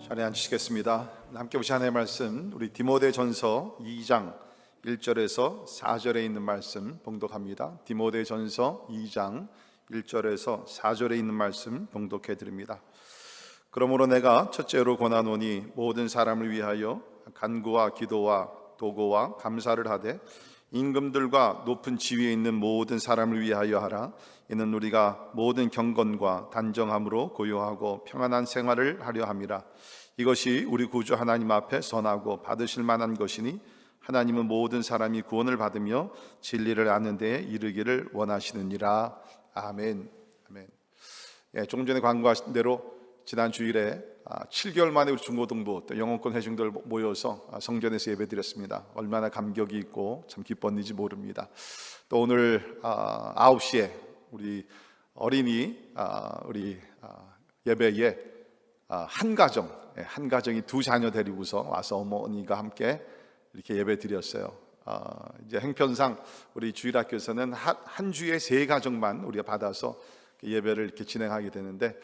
자리에 앉으시겠습니다. 함께 보신 하나님의 말씀, 우리 디모데전서 2장 1절에서 4절에 있는 말씀 봉독합니다. 디모데전서 2장 1절에서 4절에 있는 말씀 봉독해 드립니다. 그러므로 내가 첫째로 권하노니 모든 사람을 위하여 간구와 기도와 도고와 감사를 하되 임금들과 높은 지위에 있는 모든 사람을 위하여 하라. 이는 우리가 모든 경건과 단정함으로 고요하고 평안한 생활을 하려 함이라. 이것이 우리 구주 하나님 앞에 선하고 받으실 만한 것이니 하나님은 모든 사람이 구원을 받으며 진리를 아는 데에 이르기를 원하시느니라. 아멘. 아멘. 조금 전에 광고하신 대로 지난 주일에 7개월 만에 우리 중고등부 또 영혼권 회중들 모여서 성전에서 예배드렸습니다. 얼마나 감격이 있고 참 기뻤는지 모릅니다. 또 오늘 9시에 우리 어린이 우리 예배에 한 가정이 두 자녀 데리고서 와서 어머니가 함께 이렇게 예배 드렸어요. 이제 행편상 우리 주일학교에서는 한 주에 3가정만 우리가 받아서 예배를 이렇게 진행하게 되는데,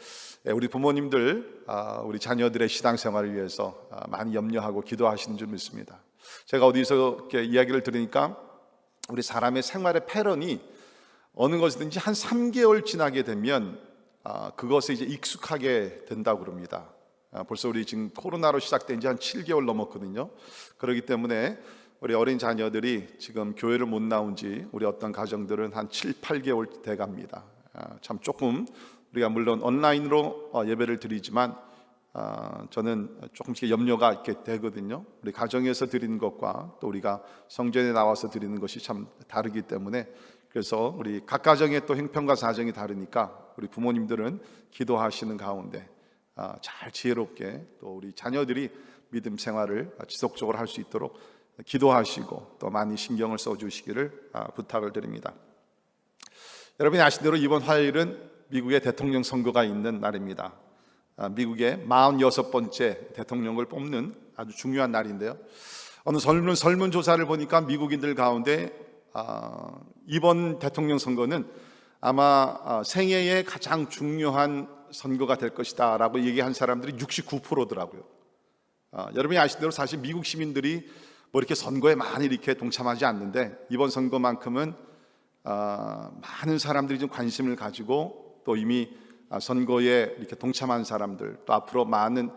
우리 부모님들 우리 자녀들의 신앙생활을 위해서 많이 염려하고 기도하시는 줄 믿습니다. 제가 어디서 이렇게 이야기를 들으니까 우리 사람의 생활의 패런이 어느 것이든지 한 3개월 지나게 되면 그것에 이제 익숙하게 된다고 그럽니다. 벌써 우리 지금 코로나로 시작된 지 한 7개월 넘었거든요. 그렇기 때문에 우리 어린 자녀들이 지금 교회를 못 나온 지 우리 어떤 가정들은 한 7, 8개월 돼 갑니다. 참 조금 우리가 물론 온라인으로 예배를 드리지만 저는 조금씩 염려가 이렇게 되거든요. 우리 가정에서 드리는 것과 또 우리가 성전에 나와서 드리는 것이 참 다르기 때문에, 그래서 우리 각 가정의 또 형편과 사정이 다르니까 우리 부모님들은 기도하시는 가운데 잘 지혜롭게 또 우리 자녀들이 믿음 생활을 지속적으로 할 수 있도록 기도하시고 또 많이 신경을 써주시기를 부탁을 드립니다. 여러분이 아신 대로 이번 화요일은 미국의 대통령 선거가 있는 날입니다. 미국의 46번째 대통령을 뽑는 아주 중요한 날인데요. 어느 설문조사를 보니까 미국인들 가운데 이번 대통령 선거는 아마 생애의 가장 중요한 선거가 될 것이다 라고 얘기한 사람들이 69%더라고요. 여러분이 아신 대로 사실 미국 시민들이 뭐 이렇게 선거에 많이 이렇게 동참하지 않는데, 이번 선거만큼은 많은 사람들이 좀 관심을 가지고 또 이미 선거에 이렇게 동참한 사람들, 또 앞으로 많은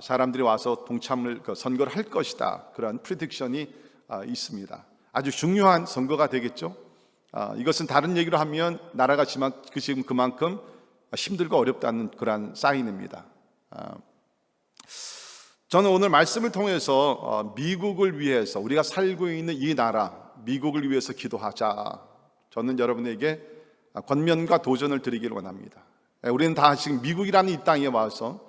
사람들이 와서 선거를 할 것이다, 그런 프리딕션이 있습니다. 아주 중요한 선거가 되겠죠. 이것은 다른 얘기로 하면 나라가 지금 그만큼 힘들고 어렵다는 그런 사인입니다. 저는 오늘 말씀을 통해서 미국을 위해서, 우리가 살고 있는 이 나라 미국을 위해서 기도하자, 저는 여러분에게 권면과 도전을 드리기를 원합니다. 우리는 다 지금 미국이라는 이 땅에 와서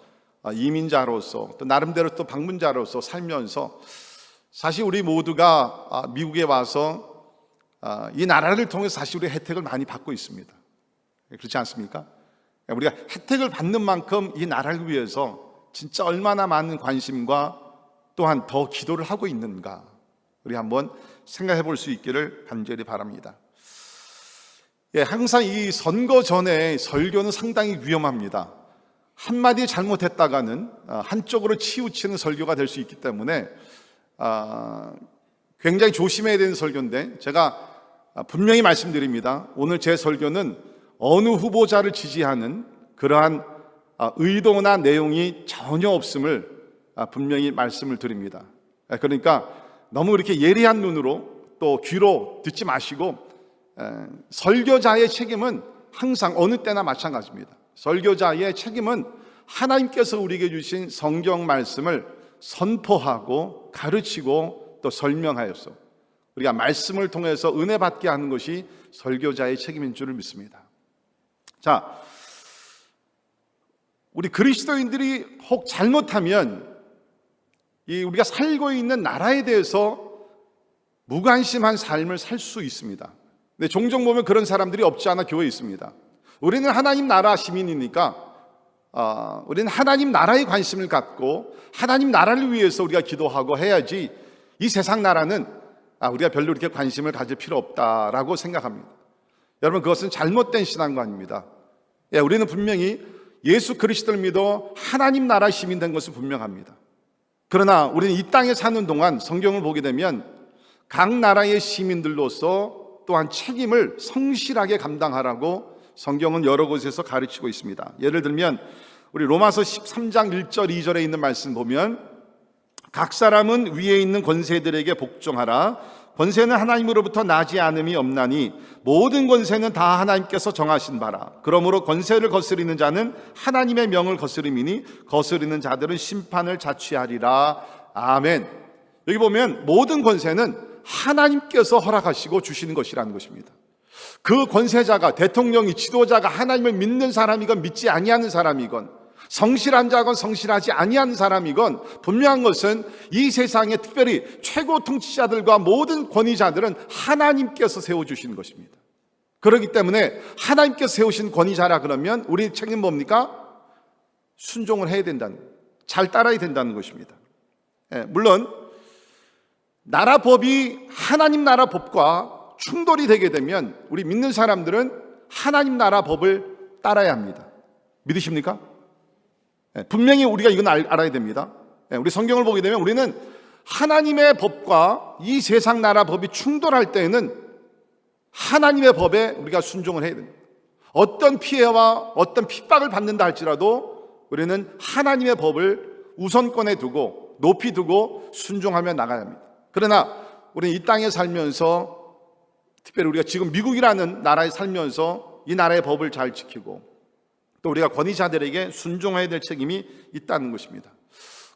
이민자로서 또 나름대로 또 방문자로서 살면서 사실 우리 모두가 미국에 와서 이 나라를 통해서 사실 우리 혜택을 많이 받고 있습니다. 그렇지 않습니까? 우리가 혜택을 받는 만큼 이 나라를 위해서 진짜 얼마나 많은 관심과 또한 더 기도를 하고 있는가, 우리 한번 생각해 볼 수 있기를 간절히 바랍니다. 항상 이 선거 전에 설교는 상당히 위험합니다. 한마디 잘못했다가는 한쪽으로 치우치는 설교가 될 수 있기 때문에 굉장히 조심해야 되는 설교인데, 제가 분명히 말씀드립니다. 오늘 제 설교는 어느 후보자를 지지하는 그러한 의도나 내용이 전혀 없음을 분명히 말씀을 드립니다. 그러니까 너무 이렇게 예리한 눈으로 또 귀로 듣지 마시고, 설교자의 책임은 항상 어느 때나 마찬가지입니다. 설교자의 책임은 하나님께서 우리에게 주신 성경 말씀을 선포하고 가르치고 또 설명하여서 우리가 말씀을 통해서 은혜 받게 하는 것이 설교자의 책임인 줄을 믿습니다. 자, 우리 그리스도인들이 혹 잘못하면 우리가 살고 있는 나라에 대해서 무관심한 삶을 살 수 있습니다. 근데 종종 보면 그런 사람들이 없지 않아 교회에 있습니다. 우리는 하나님 나라 시민이니까 우리는 하나님 나라에 관심을 갖고 하나님 나라를 위해서 우리가 기도하고 해야지, 이 세상 나라는 우리가 별로 이렇게 관심을 가질 필요 없다라고 생각합니다. 여러분, 그것은 잘못된 신앙관입니다. 우리는 분명히 예수 그리스도를 믿어 하나님 나라 시민 된 것은 분명합니다. 그러나 우리는 이 땅에 사는 동안 성경을 보게 되면 각 나라의 시민들로서 또한 책임을 성실하게 감당하라고 성경은 여러 곳에서 가르치고 있습니다. 예를 들면 우리 로마서 13장 1절 2절에 있는 말씀 보면 각 사람은 위에 있는 권세들에게 복종하라. 권세는 하나님으로부터 나지 않음이 없나니 모든 권세는 다 하나님께서 정하신 바라. 그러므로 권세를 거스리는 자는 하나님의 명을 거스림이니 거스리는 자들은 심판을 자취하리라. 아멘. 여기 보면 모든 권세는 하나님께서 허락하시고 주시는 것이라는 것입니다. 그 권세자가, 대통령이, 지도자가 하나님을 믿는 사람이건 믿지 아니하는 사람이건, 성실한 자건 성실하지 아니하는 사람이건, 분명한 것은 이 세상에 특별히 최고 통치자들과 모든 권위자들은 하나님께서 세워주시는 것입니다. 그렇기 때문에 하나님께서 세우신 권위자라 그러면 우리 책임은 뭡니까? 순종을 해야 된다는, 잘 따라야 된다는 것입니다. 물론 나라 법이 하나님 나라 법과 충돌이 되게 되면 우리 믿는 사람들은 하나님 나라 법을 따라야 합니다. 믿으십니까? 분명히 우리가 이건 알아야 됩니다. 우리 성경을 보게 되면 우리는 하나님의 법과 이 세상 나라 법이 충돌할 때에는 하나님의 법에 우리가 순종을 해야 됩니다. 어떤 피해와 어떤 핍박을 받는다 할지라도 우리는 하나님의 법을 우선권에 두고 높이 두고 순종하며 나가야 합니다. 그러나 우리는 이 땅에 살면서, 특별히 우리가 지금 미국이라는 나라에 살면서 이 나라의 법을 잘 지키고 또 우리가 권위자들에게 순종해야 될 책임이 있다는 것입니다.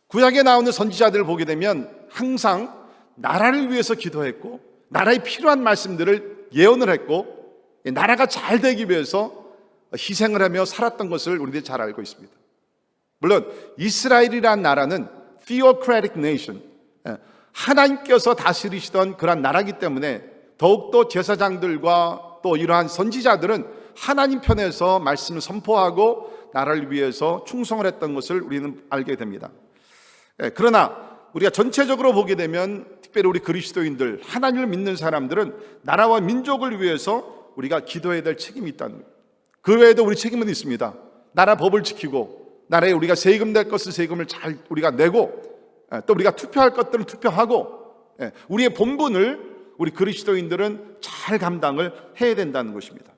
구약에 나오는 선지자들을 보게 되면 항상 나라를 위해서 기도했고 나라에 필요한 말씀들을 예언을 했고 나라가 잘 되기 위해서 희생을 하며 살았던 것을 우리들이 잘 알고 있습니다. 물론 이스라엘이라는 나라는 theocratic nation, 하나님께서 다스리시던 그런 나라이기 때문에 더욱더 제사장들과 또 이러한 선지자들은 하나님 편에서 말씀을 선포하고 나라를 위해서 충성을 했던 것을 우리는 알게 됩니다. 그러나 우리가 전체적으로 보게 되면 특별히 우리 그리스도인들, 하나님을 믿는 사람들은 나라와 민족을 위해서 우리가 기도해야 될 책임이 있다는 거예요. 그 외에도 우리 책임은 있습니다. 나라 법을 지키고 나라에 우리가 세금 낼 것을 세금을 잘 우리가 내고 또 우리가 투표할 것들은 투표하고 우리의 본분을 우리 그리스도인들은 잘 감당을 해야 된다는 것입니다.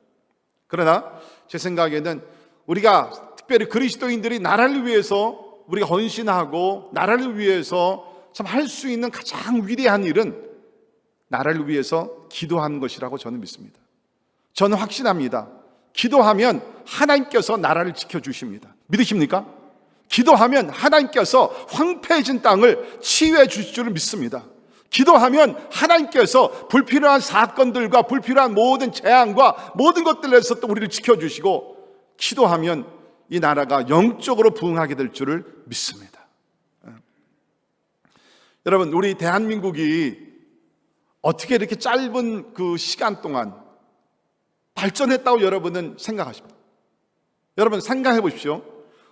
그러나 제 생각에는 우리가 특별히 그리스도인들이 나라를 위해서 우리가 헌신하고 나라를 위해서 참 할 수 있는 가장 위대한 일은 나라를 위해서 기도하는 것이라고 저는 믿습니다. 저는 확신합니다. 기도하면 하나님께서 나라를 지켜주십니다. 믿으십니까? 기도하면 하나님께서 황폐해진 땅을 치유해 주실 줄을 믿습니다. 기도하면 하나님께서 불필요한 사건들과 불필요한 모든 재앙과 모든 것들에서 또 우리를 지켜주시고, 기도하면 이 나라가 영적으로 부흥하게 될 줄을 믿습니다. 여러분, 우리 대한민국이 어떻게 이렇게 짧은 그 시간 동안 발전했다고 여러분은 생각하십니까? 여러분 생각해 보십시오.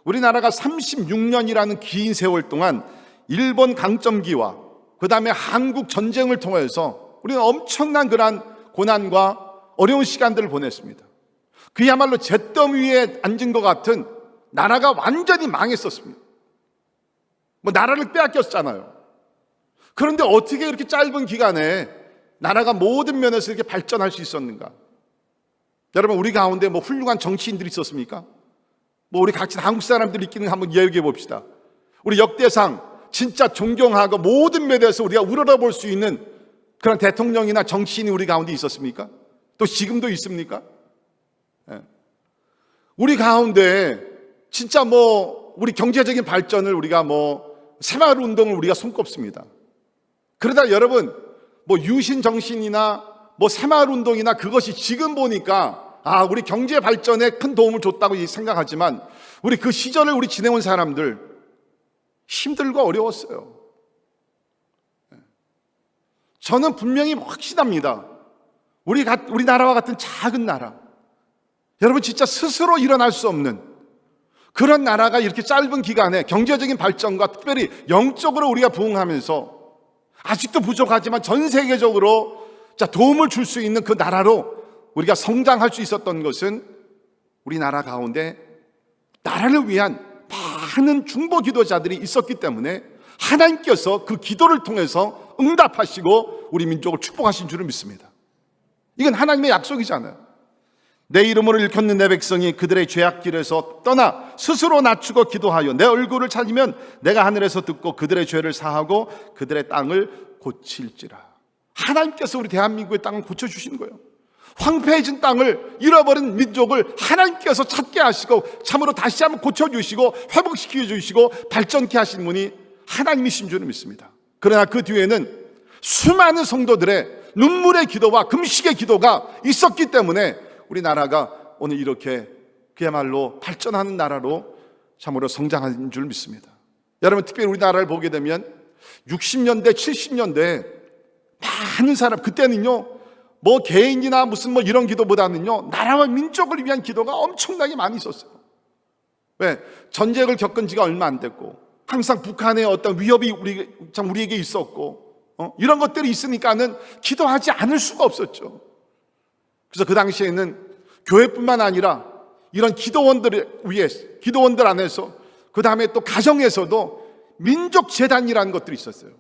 우리나라가 36년이라는 긴 세월 동안 일본 강점기와 그 다음에 한국 전쟁을 통해서 우리는 엄청난 그러한 고난과 어려운 시간들을 보냈습니다. 그야말로 잿더미 위에 앉은 것 같은, 나라가 완전히 망했었습니다. 나라를 빼앗겼잖아요. 그런데 어떻게 이렇게 짧은 기간에 나라가 모든 면에서 이렇게 발전할 수 있었는가? 여러분, 우리 가운데 훌륭한 정치인들이 있었습니까? 우리 같이 한국 사람들이 있기는 한번 이야기해 봅시다. 우리 역대상 진짜 존경하고 모든 면에서 우리가 우러러볼 수 있는 그런 대통령이나 정치인이 우리 가운데 있었습니까? 또 지금도 있습니까? 우리 가운데 진짜 우리 경제적인 발전을 우리가 새마을운동을 우리가 손꼽습니다. 그러다 여러분 유신 정신이나 새마을운동이나 그것이 지금 보니까 우리 경제 발전에 큰 도움을 줬다고 생각하지만, 우리 그 시절을 우리 지내온 사람들 힘들고 어려웠어요. 저는 분명히 확신합니다. 우리나라와 같은 작은 나라, 여러분 진짜 스스로 일어날 수 없는 그런 나라가 이렇게 짧은 기간에 경제적인 발전과 특별히 영적으로 우리가 부흥하면서 아직도 부족하지만 전 세계적으로 도움을 줄 수 있는 그 나라로 우리가 성장할 수 있었던 것은 우리나라 가운데 나라를 위한 많은 중보 기도자들이 있었기 때문에 하나님께서 그 기도를 통해서 응답하시고 우리 민족을 축복하신 줄을 믿습니다. 이건 하나님의 약속이잖아요. 내 이름으로 일컫는 내 백성이 그들의 죄악길에서 떠나 스스로 낮추고 기도하여 내 얼굴을 찾으면 내가 하늘에서 듣고 그들의 죄를 사하고 그들의 땅을 고칠지라. 하나님께서 우리 대한민국의 땅을 고쳐주시는 거예요. 황폐해진 땅을, 잃어버린 민족을 하나님께서 찾게 하시고 참으로 다시 한번 고쳐주시고 회복시켜 주시고 발전케 하시는 분이 하나님이신 줄을 믿습니다. 그러나 그 뒤에는 수많은 성도들의 눈물의 기도와 금식의 기도가 있었기 때문에 우리나라가 오늘 이렇게 그야말로 발전하는 나라로 참으로 성장한 줄 믿습니다. 여러분, 특별히 우리나라를 보게 되면 60년대, 70년대 많은 사람, 그때는요 뭐 개인이나 무슨 뭐 이런 기도보다는요 나라와 민족을 위한 기도가 엄청나게 많이 있었어요. 왜? 전쟁을 겪은 지가 얼마 안 됐고 항상 북한의 어떤 위협이 우리에게 있었고 이런 것들이 있으니까는 기도하지 않을 수가 없었죠. 그래서 그 당시에는 교회뿐만 아니라 이런 기도원들을 위해, 기도원들 안에서 그 다음에 또 가정에서도 민족재단이라는 것들이 있었어요.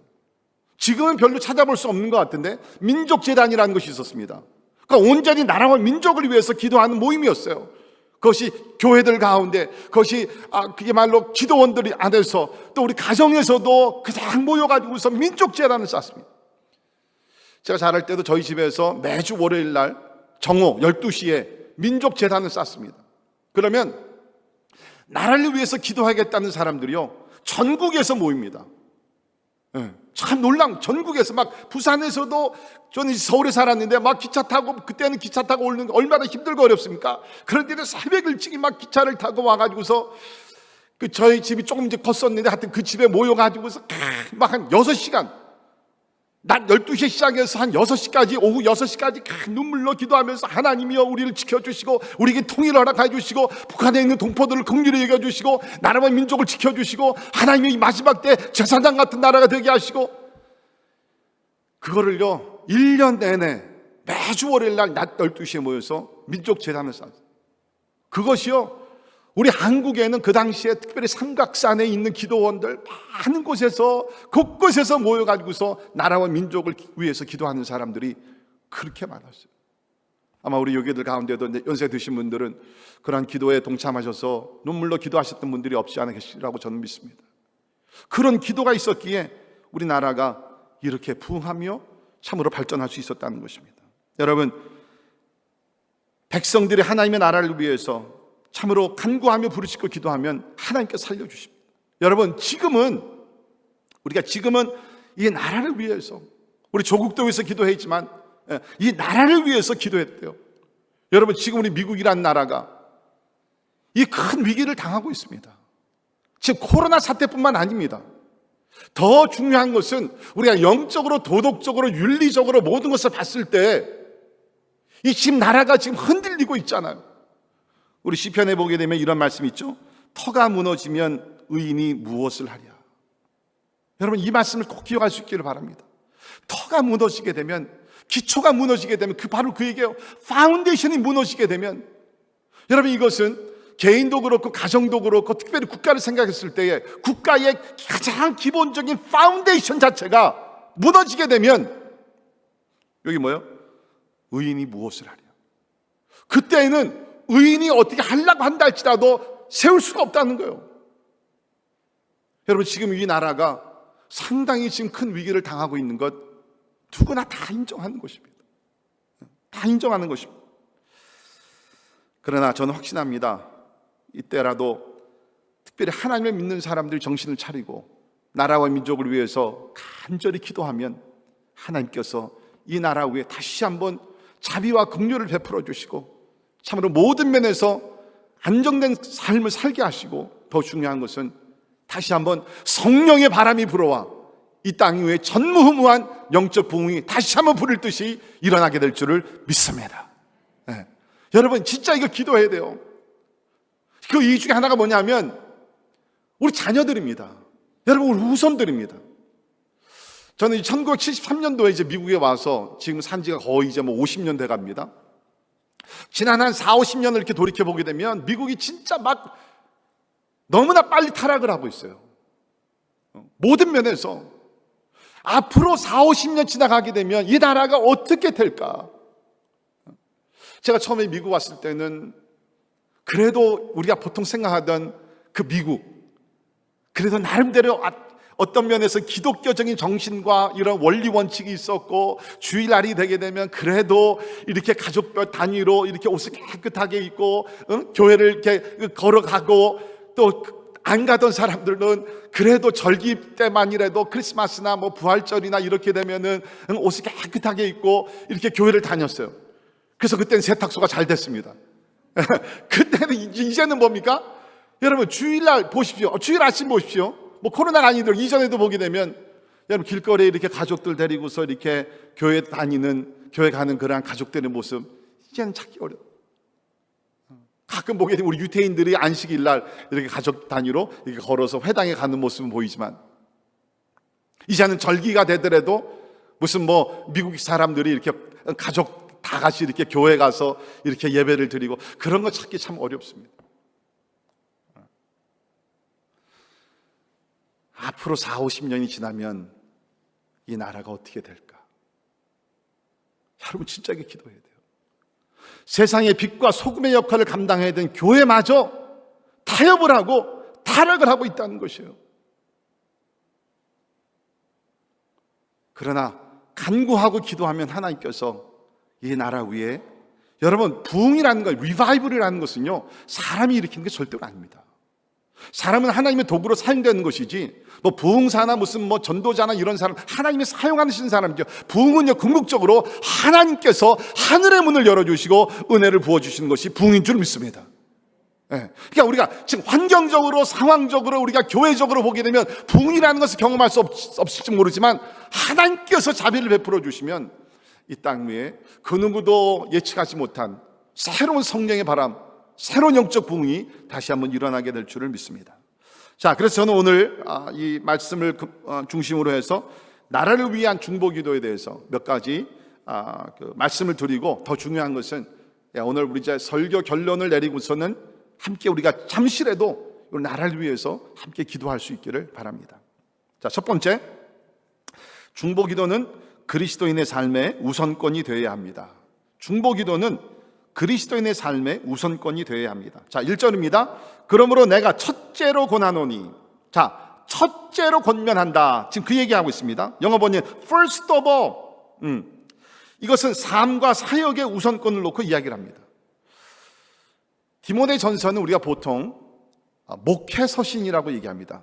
지금은 별로 찾아볼 수 없는 것 같은데 민족재단이라는 것이 있었습니다. 그러니까 온전히 나라와 민족을 위해서 기도하는 모임이었어요. 그것이 교회들 가운데, 그것이 그야말로 기도원들이 안에서 또 우리 가정에서도 그냥 모여가지고서 민족재단을 쌓습니다. 제가 자랄 때도 저희 집에서 매주 월요일 날 정오 12시에 민족재단을 쌓습니다. 그러면 나라를 위해서 기도하겠다는 사람들이요 전국에서 모입니다. 참 놀랑, 전국에서 막 부산에서도, 저는 서울에 살았는데 막 기차 타고, 그때는 기차 타고 오는 게 얼마나 힘들고 어렵습니까? 그런데도 새벽 일찍이 막 기차를 타고 와가지고서 저희 집이 조금 이제 컸었는데 하여튼 그 집에 모여가지고서 막 한 6시간, 낮 12시에 시작해서 한 6시까지, 오후 6시까지 눈물로 기도하면서 하나님이여 우리를 지켜주시고 우리에게 통일을 허락해 주시고 북한에 있는 동포들을 긍휼히 여겨주시고 나라와 민족을 지켜주시고 하나님의 이 마지막 때 제사장 같은 나라가 되게 하시고, 그거를요 1년 내내 매주 월요일 날 낮 12시에 모여서 민족재단을 쌓았어요. 그것이요 우리 한국에는 그 당시에 특별히 삼각산에 있는 기도원들 많은 곳에서 곳곳에서 모여가지고서 나라와 민족을 위해서 기도하는 사람들이 그렇게 많았어요. 아마 우리 여기들 가운데도 연세 드신 분들은 그러한 기도에 동참하셔서 눈물로 기도하셨던 분들이 없지 않아 계시라고 저는 믿습니다. 그런 기도가 있었기에 우리나라가 이렇게 부흥하며 참으로 발전할 수 있었다는 것입니다. 여러분, 백성들이 하나님의 나라를 위해서 참으로 간구하며 부르짖고 기도하면 하나님께서 살려주십니다. 여러분, 우리가 지금은 이 나라를 위해서, 우리 조국도 위해서 기도했지만 이 나라를 위해서 기도했대요. 여러분, 지금 우리 미국이라는 나라가 이 큰 위기를 당하고 있습니다. 지금 코로나 사태뿐만 아닙니다. 더 중요한 것은 우리가 영적으로, 도덕적으로, 윤리적으로 모든 것을 봤을 때 이 지금 나라가 지금 흔들리고 있잖아요. 우리 시편에 보게 되면 이런 말씀이 있죠. 터가 무너지면 의인이 무엇을 하랴. 여러분, 이 말씀을 꼭 기억할 수 있기를 바랍니다. 터가 무너지게 되면, 기초가 무너지게 되면, 바로 그 얘기예요. 파운데이션이 무너지게 되면, 여러분, 이것은 개인도 그렇고 가정도 그렇고 특별히 국가를 생각했을 때에 국가의 가장 기본적인 파운데이션 자체가 무너지게 되면 여기 뭐예요? 의인이 무엇을 하랴. 그때에는 의인이 어떻게 하려고 한다 할지라도 세울 수가 없다는 거예요. 여러분, 지금 이 나라가 상당히 지금 큰 위기를 당하고 있는 것 누구나 다 인정하는 것입니다. 다 인정하는 것입니다. 그러나 저는 확신합니다. 이때라도 특별히 하나님을 믿는 사람들이 정신을 차리고 나라와 민족을 위해서 간절히 기도하면 하나님께서 이 나라 위에 다시 한번 자비와 긍휼을 베풀어 주시고 참으로 모든 면에서 안정된 삶을 살게 하시고, 더 중요한 것은 다시 한번 성령의 바람이 불어와 이 땅 위에 전무후무한 영적 부흥이 다시 한번 부를 듯이 일어나게 될 줄을 믿습니다. 네. 여러분, 진짜 이거 기도해야 돼요. 그 이유 중에 하나가 뭐냐면 우리 자녀들입니다. 여러분, 우리 후손들입니다. 저는 1973년도에 이제 미국에 와서 지금 산 지가 거의 이제 50년 돼 갑니다. 지난 한 4, 50년을 이렇게 돌이켜 보게 되면 미국이 진짜 막 너무나 빨리 타락을 하고 있어요. 모든 면에서 앞으로 4, 50년 지나가게 되면 이 나라가 어떻게 될까? 제가 처음에 미국 왔을 때는 그래도 우리가 보통 생각하던 그 미국, 그래도 나름대로 어떤 면에서 기독교적인 정신과 이런 원리 원칙이 있었고, 주일날이 되게 되면 그래도 이렇게 가족별 단위로 이렇게 옷을 깨끗하게 입고 교회를 이렇게 걸어가고, 또 안 가던 사람들은 그래도 절기 때만이라도 크리스마스나 뭐 부활절이나 이렇게 되면은 옷을 깨끗하게 입고 이렇게 교회를 다녔어요. 그래서 그때는 세탁소가 잘 됐습니다. 그때는 이제는 뭡니까? 여러분 주일날 보십시오. 주일 아침 보십시오. 뭐 코로나가 아니더라도 이전에도 보게 되면 여러분 길거리에 이렇게 가족들 데리고서 이렇게 교회 다니는, 교회 가는 그러한 가족들의 모습 이제는 찾기 어려워. 가끔 보게 되면 우리 유태인들이 안식일 날 이렇게 가족 단위로 이렇게 걸어서 회당에 가는 모습은 보이지만, 이제는 절기가 되더라도 무슨 뭐 미국 사람들이 이렇게 가족 다 같이 이렇게 교회 가서 이렇게 예배를 드리고 그런 거 찾기 참 어렵습니다. 앞으로 4, 50년이 지나면 이 나라가 어떻게 될까? 여러분 진짜게 기도해야 돼요. 세상의 빛과 소금의 역할을 감당해야 되는 교회마저 타협을 하고 타락을 하고 있다는 것이에요. 그러나 간구하고 기도하면 하나님께서 이 나라 위에, 여러분 부흥이라는 것, 리바이벌이라는 것은요 사람이 일으키는 게 절대로 아닙니다. 사람은 하나님의 도구로 사용되는 것이지, 뭐 부흥사나 무슨 뭐 전도자나 이런 사람, 하나님이 사용하시는 사람이죠. 부흥은요 궁극적으로 하나님께서 하늘의 문을 열어주시고 은혜를 부어주시는 것이 부흥인 줄 믿습니다. 그러니까 우리가 지금 환경적으로, 상황적으로, 우리가 교회적으로 보게 되면 부흥이라는 것을 경험할 수 없을지 모르지만, 하나님께서 자비를 베풀어 주시면 이 땅 위에 그 누구도 예측하지 못한 새로운 성령의 바람, 새로운 영적 부흥이 다시 한번 일어나게 될 줄을 믿습니다. 자, 그래서 저는 오늘 이 말씀을 중심으로 해서 나라를 위한 중보기도에 대해서 몇 가지 말씀을 드리고, 더 중요한 것은 오늘 우리 이제 설교 결론을 내리고서는 함께 우리가 잠시라도 이 나라를 위해서 함께 기도할 수 있기를 바랍니다. 자, 첫 번째, 중보기도는 그리스도인의 삶의 우선권이 되어야 합니다. 중보기도는 그리스도인의 삶의 우선권이 되어야 합니다. 자, 1절입니다. 그러므로 내가 첫째로 권하노니. 자, 첫째로 권면한다. 지금 그 얘기하고 있습니다. 영어 번역 first of all. 이것은 삶과 사역의 우선권을 놓고 이야기를 합니다. 디모데 전서는 우리가 보통 목회 서신이라고 얘기합니다.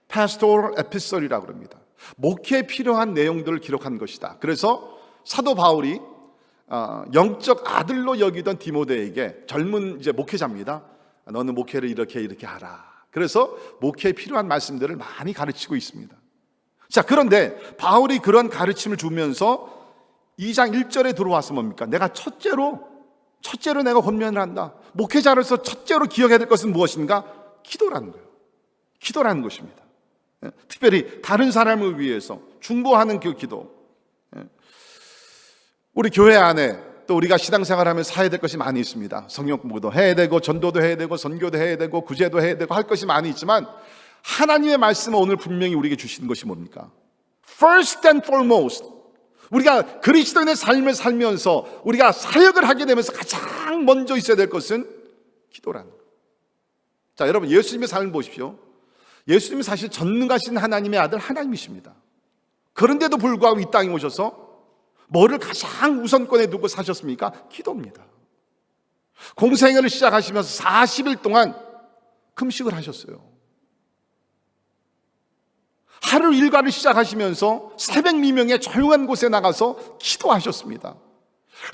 pastoral epistle이라고 합니다. 목회에 필요한 내용들을 기록한 것이다. 그래서 사도 바울이 영적 아들로 여기던 디모데에게, 젊은 이제 목회자입니다. 너는 목회를 이렇게 하라. 그래서 목회에 필요한 말씀들을 많이 가르치고 있습니다. 자, 그런데 바울이 그런 가르침을 주면서 2장 1절에 들어와서 뭡니까? 내가 첫째로 내가 권면을 한다. 목회자로서 첫째로 기억해야 될 것은 무엇인가? 기도라는 거예요. 기도라는 것입니다. 특별히 다른 사람을 위해서 중보하는 그 기도. 우리 교회 안에 또 우리가 신앙생활하면서 해야 될 것이 많이 있습니다. 성경 공부도 해야 되고, 전도도 해야 되고, 선교도 해야 되고, 구제도 해야 되고, 할 것이 많이 있지만, 하나님의 말씀은 오늘 분명히 우리에게 주시는 것이 뭡니까? First and foremost, 우리가 그리스도인의 삶을 살면서 우리가 사역을 하게 되면서 가장 먼저 있어야 될 것은 기도라는 거예요. 자, 여러분 예수님의 삶을 보십시오. 예수님은 사실 전능하신 하나님의 아들 하나님이십니다. 그런데도 불구하고 이 땅에 오셔서 뭐를 가장 우선권에 두고 사셨습니까? 기도입니다. 공생애를 시작하시면서 40일 동안 금식을 하셨어요. 하루 일과를 시작하시면서 새벽 미명에 조용한 곳에 나가서 기도하셨습니다.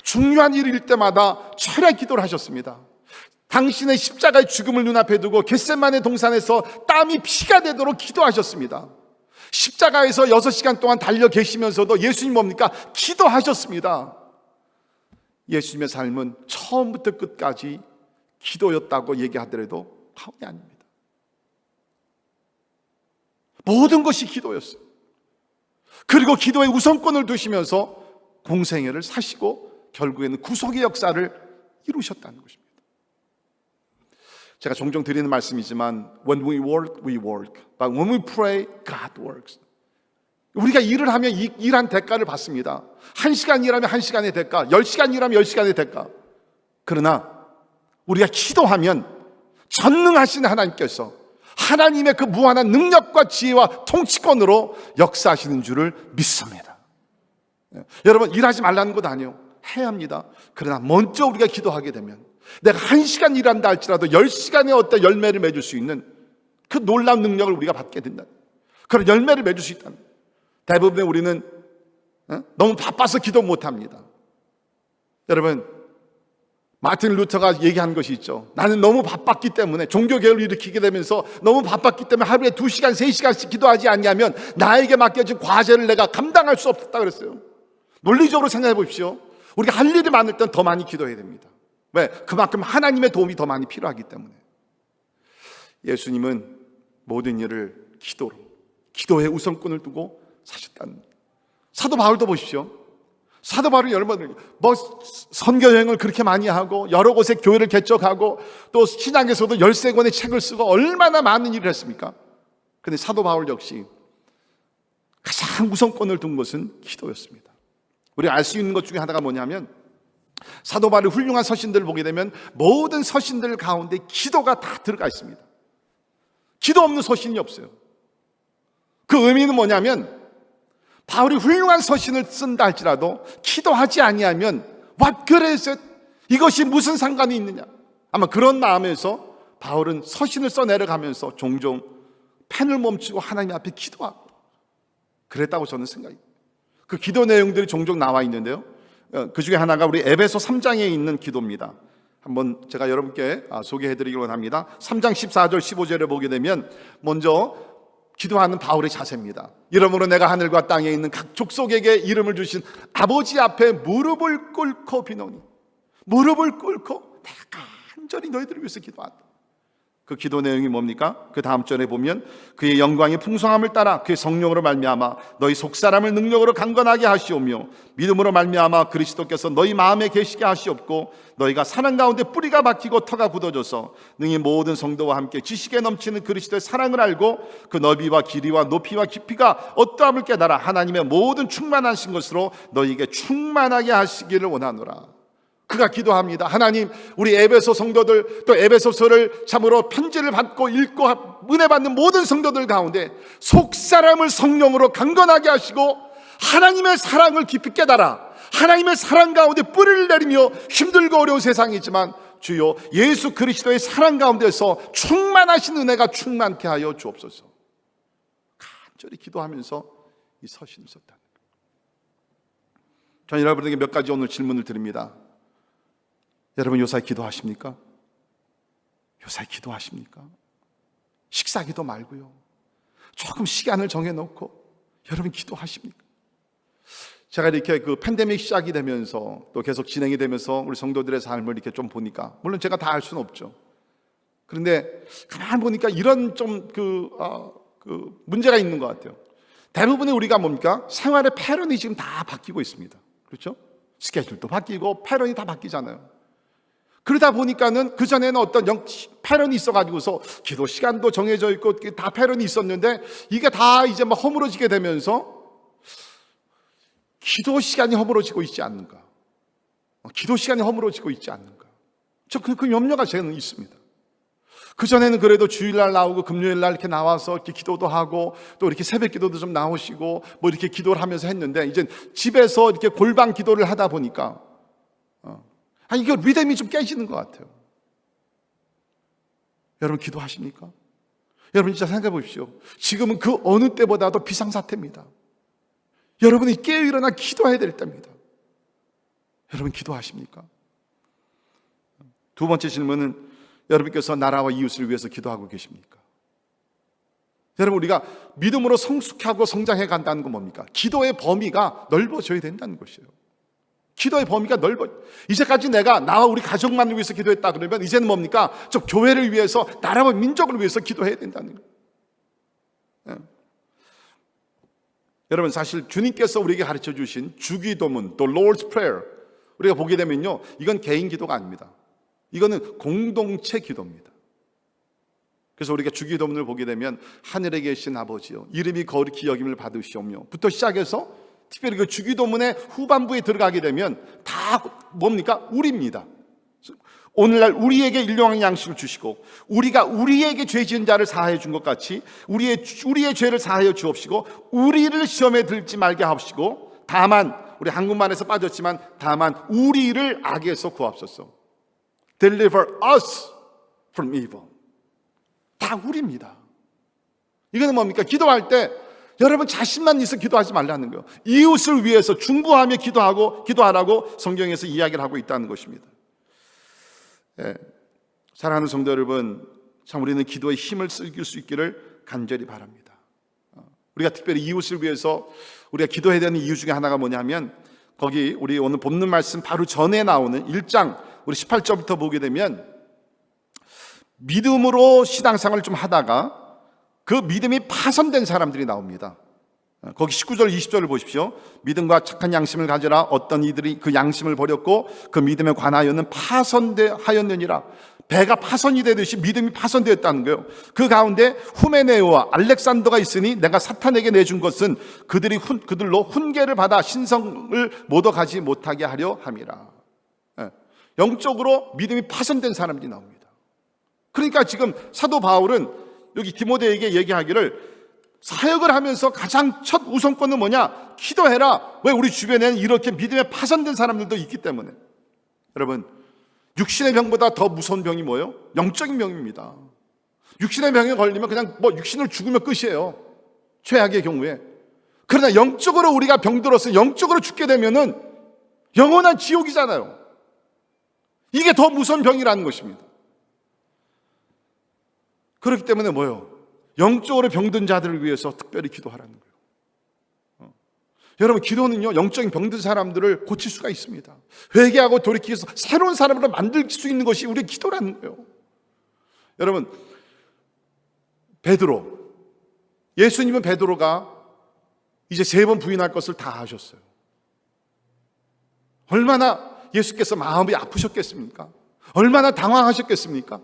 중요한 일일 때마다 철야 기도를 하셨습니다. 당신의 십자가의 죽음을 눈앞에 두고 겟세마네 동산에서 땀이 피가 되도록 기도하셨습니다. 십자가에서 6시간 동안 달려 계시면서도 예수님 뭡니까? 기도하셨습니다. 예수님의 삶은 처음부터 끝까지 기도였다고 얘기하더라도 과언이 아닙니다. 모든 것이 기도였어요. 그리고 기도에 우선권을 두시면서 공생애를 사시고 결국에는 구속의 역사를 이루셨다는 것입니다. 제가 종종 드리는 말씀이지만 When we work, we work. But when we pray, God works. 우리가 일을 하면 일한 대가를 받습니다. 1시간 일하면 1시간의 대가, 10시간 일하면 10시간의 대가. 그러나 우리가 기도하면 전능하신 하나님께서 하나님의 그 무한한 능력과 지혜와 통치권으로 역사하시는 줄을 믿습니다. 여러분, 일하지 말라는 것 아니에요. 해야 합니다. 그러나 먼저 우리가 기도하게 되면 내가 1시간 일한다 할지라도 10시간의 어떤 열매를 맺을 수 있는 그 놀라운 능력을 우리가 받게 된다. 그런 열매를 맺을 수 있다. 대부분의 우리는 너무 바빠서 기도 못합니다. 여러분, 마틴 루터가 얘기한 것이 있죠. 나는 너무 바빴기 때문에, 종교개혁을 일으키게 되면서 너무 바빴기 때문에 하루에 2시간, 3시간씩 기도하지 않냐면 나에게 맡겨진 과제를 내가 감당할 수 없다 그랬어요. 논리적으로 생각해 보십시오. 우리가 할 일이 많을 땐 더 많이 기도해야 됩니다. 왜? 그만큼 하나님의 도움이 더 많이 필요하기 때문에. 예수님은 모든 일을 기도에 우선권을 두고 사셨다는. 사도 바울도 보십시오. 사도 바울이 여러분 선교 여행을 그렇게 많이 하고 여러 곳에 교회를 개척하고 또 신약에서도 13권의 책을 쓰고 얼마나 많은 일을 했습니까? 그런데 사도 바울 역시 가장 우선권을 둔 것은 기도였습니다. 우리가 알 수 있는 것 중에 하나가 뭐냐면 사도 바울의 훌륭한 서신들을 보게 되면 모든 서신들 가운데 기도가 다 들어가 있습니다. 기도 없는 서신이 없어요. 그 의미는 뭐냐면 바울이 훌륭한 서신을 쓴다 할지라도 기도하지 아니하면 what good is it? 이것이 무슨 상관이 있느냐? 아마 그런 마음에서 바울은 서신을 써내려가면서 종종 펜을 멈추고 하나님 앞에 기도하고 그랬다고 저는 생각합니다. 그 기도 내용들이 종종 나와 있는데요, 그 중에 하나가 우리 에베소 3장에 있는 기도입니다. 한번 제가 여러분께 소개해드리기 원합니다. 3장 14절 15절을 보게 되면 먼저 기도하는 바울의 자세입니다. 이러므로 내가 하늘과 땅에 있는 각 족속에게 이름을 주신 아버지 앞에 무릎을 꿇고 비노니, 무릎을 꿇고 내가 간절히 너희들을 위해서 기도한다. 그 기도 내용이 뭡니까? 그 다음 절에 보면 그의 영광의 풍성함을 따라 그의 성령으로 말미암아 너희 속사람을 능력으로 강건하게 하시오며 믿음으로 말미암아 그리스도께서 너희 마음에 계시게 하시옵고 너희가 사랑 가운데 뿌리가 박히고 터가 굳어져서 능히 모든 성도와 함께 지식에 넘치는 그리스도의 사랑을 알고 그 너비와 길이와 높이와 깊이가 어떠함을 깨달아 하나님의 모든 충만하신 것으로 너희에게 충만하게 하시기를 원하노라. 그가 기도합니다. 하나님, 우리 에베소 성도들, 또 에베소서를 참으로 편지를 받고 읽고 은혜 받는 모든 성도들 가운데 속사람을 성령으로 강건하게 하시고 하나님의 사랑을 깊이 깨달아 하나님의 사랑 가운데 뿌리를 내리며 힘들고 어려운 세상이지만 주여 예수 그리스도의 사랑 가운데서 충만하신 은혜가 충만케 하여 주옵소서. 간절히 기도하면서 이 서신을 썼다는 거예요. 저는 여러분에게 몇 가지 오늘 질문을 드립니다. 여러분 요사이 기도하십니까? 요사이 기도하십니까? 식사기도 말고요, 조금 시간을 정해놓고 여러분 기도하십니까? 제가 이렇게 그 팬데믹 시작이 되면서 또 계속 진행이 되면서 우리 성도들의 삶을 이렇게 좀 보니까, 물론 제가 다 알 수는 없죠. 그런데 가만히 보니까 이런 좀 문제가 있는 것 같아요. 대부분의 우리가 뭡니까? 생활의 패런이 지금 다 바뀌고 있습니다. 그렇죠? 스케줄도 바뀌고 패런이 다 바뀌잖아요. 그러다 보니까는 그전에는 어떤 패런이 있어가지고서 기도 시간도 정해져 있고 다 패런이 있었는데 이게 다 이제 막 허물어지게 되면서 기도 시간이 허물어지고 있지 않는가? 기도 시간이 허물어지고 있지 않는가? 그 염려가 저는 있습니다. 그전에는 그래도 주일날 나오고 금요일날 이렇게 나와서 이렇게 기도도 하고 또 이렇게 새벽 기도도 좀 나오시고 뭐 이렇게 기도를 하면서 했는데 이제 집에서 이렇게 골방 기도를 하다 보니까 이거 리듬이 좀 깨지는 것 같아요. 여러분 기도하십니까? 여러분 진짜 생각해 보십시오. 지금은 그 어느 때보다도 비상사태입니다. 여러분이 깨어 일어나 기도해야 될 때입니다. 여러분 기도하십니까? 두 번째 질문은 여러분께서 나라와 이웃을 위해서 기도하고 계십니까? 여러분 우리가 믿음으로 성숙하고 성장해 간다는 건 뭡니까? 기도의 범위가 넓어져야 된다는 것이에요. 기도의 범위가 넓어. 이제까지 내가 나와 우리 가족만을 위해서 기도했다 그러면 이제는 뭡니까? 저 교회를 위해서, 나라와 민족을 위해서 기도해야 된다는 거예요. 예. 여러분 사실 주님께서 우리에게 가르쳐 주신 주기도문, 또 Lord's Prayer 우리가 보게 되면요, 이건 개인 기도가 아닙니다. 이거는 공동체 기도입니다. 그래서 우리가 주기도문을 보게 되면 하늘에 계신 아버지요 이름이 거룩히 여김을 받으시오며 부터 시작해서 특별히 그 주기도문의 후반부에 들어가게 되면 다 뭡니까? 우리입니다. 오늘날 우리에게 일용할 양식을 주시고 우리가 우리에게 죄 지은 자를 사하여 준 것 같이 우리의 죄를 사하여 주옵시고 우리를 시험에 들지 말게 하옵시고 다만 우리 한국말에서 빠졌지만 다만 우리를 악에서 구하옵소서. Deliver us from evil. 다 우리입니다. 이거는 뭡니까? 기도할 때 여러분 자신만 있어 기도하지 말라는 거예요. 이웃을 위해서 중보하며 기도하라고 성경에서 이야기를 하고 있다는 것입니다. 예, 사랑하는 성도 여러분, 참 우리는 기도의 힘을 쓸 수 있기를 간절히 바랍니다. 우리가 특별히 이웃을 위해서 우리가 기도해야 되는 이유 중에 하나가 뭐냐면 거기 우리 오늘 본문 말씀 바로 전에 나오는 1장 우리 18절부터 보게 되면 믿음으로 신앙생활을 좀 하다가 그 믿음이 파손된 사람들이 나옵니다. 거기 19절 20절을 보십시오. 믿음과 착한 양심을 가져라. 어떤 이들이 그 양심을 버렸고 그 믿음에 관하여는 파손하였느니라. 배가 파손이 되듯이 믿음이 파손되었다는 거예요. 그 가운데 후메네오와 알렉산더가 있으니 내가 사탄에게 내준 것은 그들로 훈계를 받아 신성을 못 얻어가지 못하게 하려 함이라. 영적으로 믿음이 파손된 사람들이 나옵니다. 그러니까 지금 사도 바울은 여기 디모데에게 얘기하기를 사역을 하면서 가장 첫 우선권은 뭐냐? 기도해라. 왜? 우리 주변에는 이렇게 믿음에 파손된 사람들도 있기 때문에. 여러분, 육신의 병보다 더 무서운 병이 뭐예요? 영적인 병입니다. 육신의 병에 걸리면 그냥 육신으로 죽으면 끝이에요. 최악의 경우에. 그러나 영적으로 우리가 병들어서 영적으로 죽게 되면은 영원한 지옥이잖아요. 이게 더 무서운 병이라는 것입니다. 그렇기 때문에 뭐예요? 영적으로 병든 자들을 위해서 특별히 기도하라는 거예요. 여러분, 기도는요 영적인 병든 사람들을 고칠 수가 있습니다. 회개하고 돌이키면서 새로운 사람으로 만들 수 있는 것이 우리의 기도라는 거예요. 여러분, 베드로, 예수님은 베드로가 이제 3번 부인할 것을 다 하셨어요. 얼마나 예수께서 마음이 아프셨겠습니까? 얼마나 당황하셨겠습니까?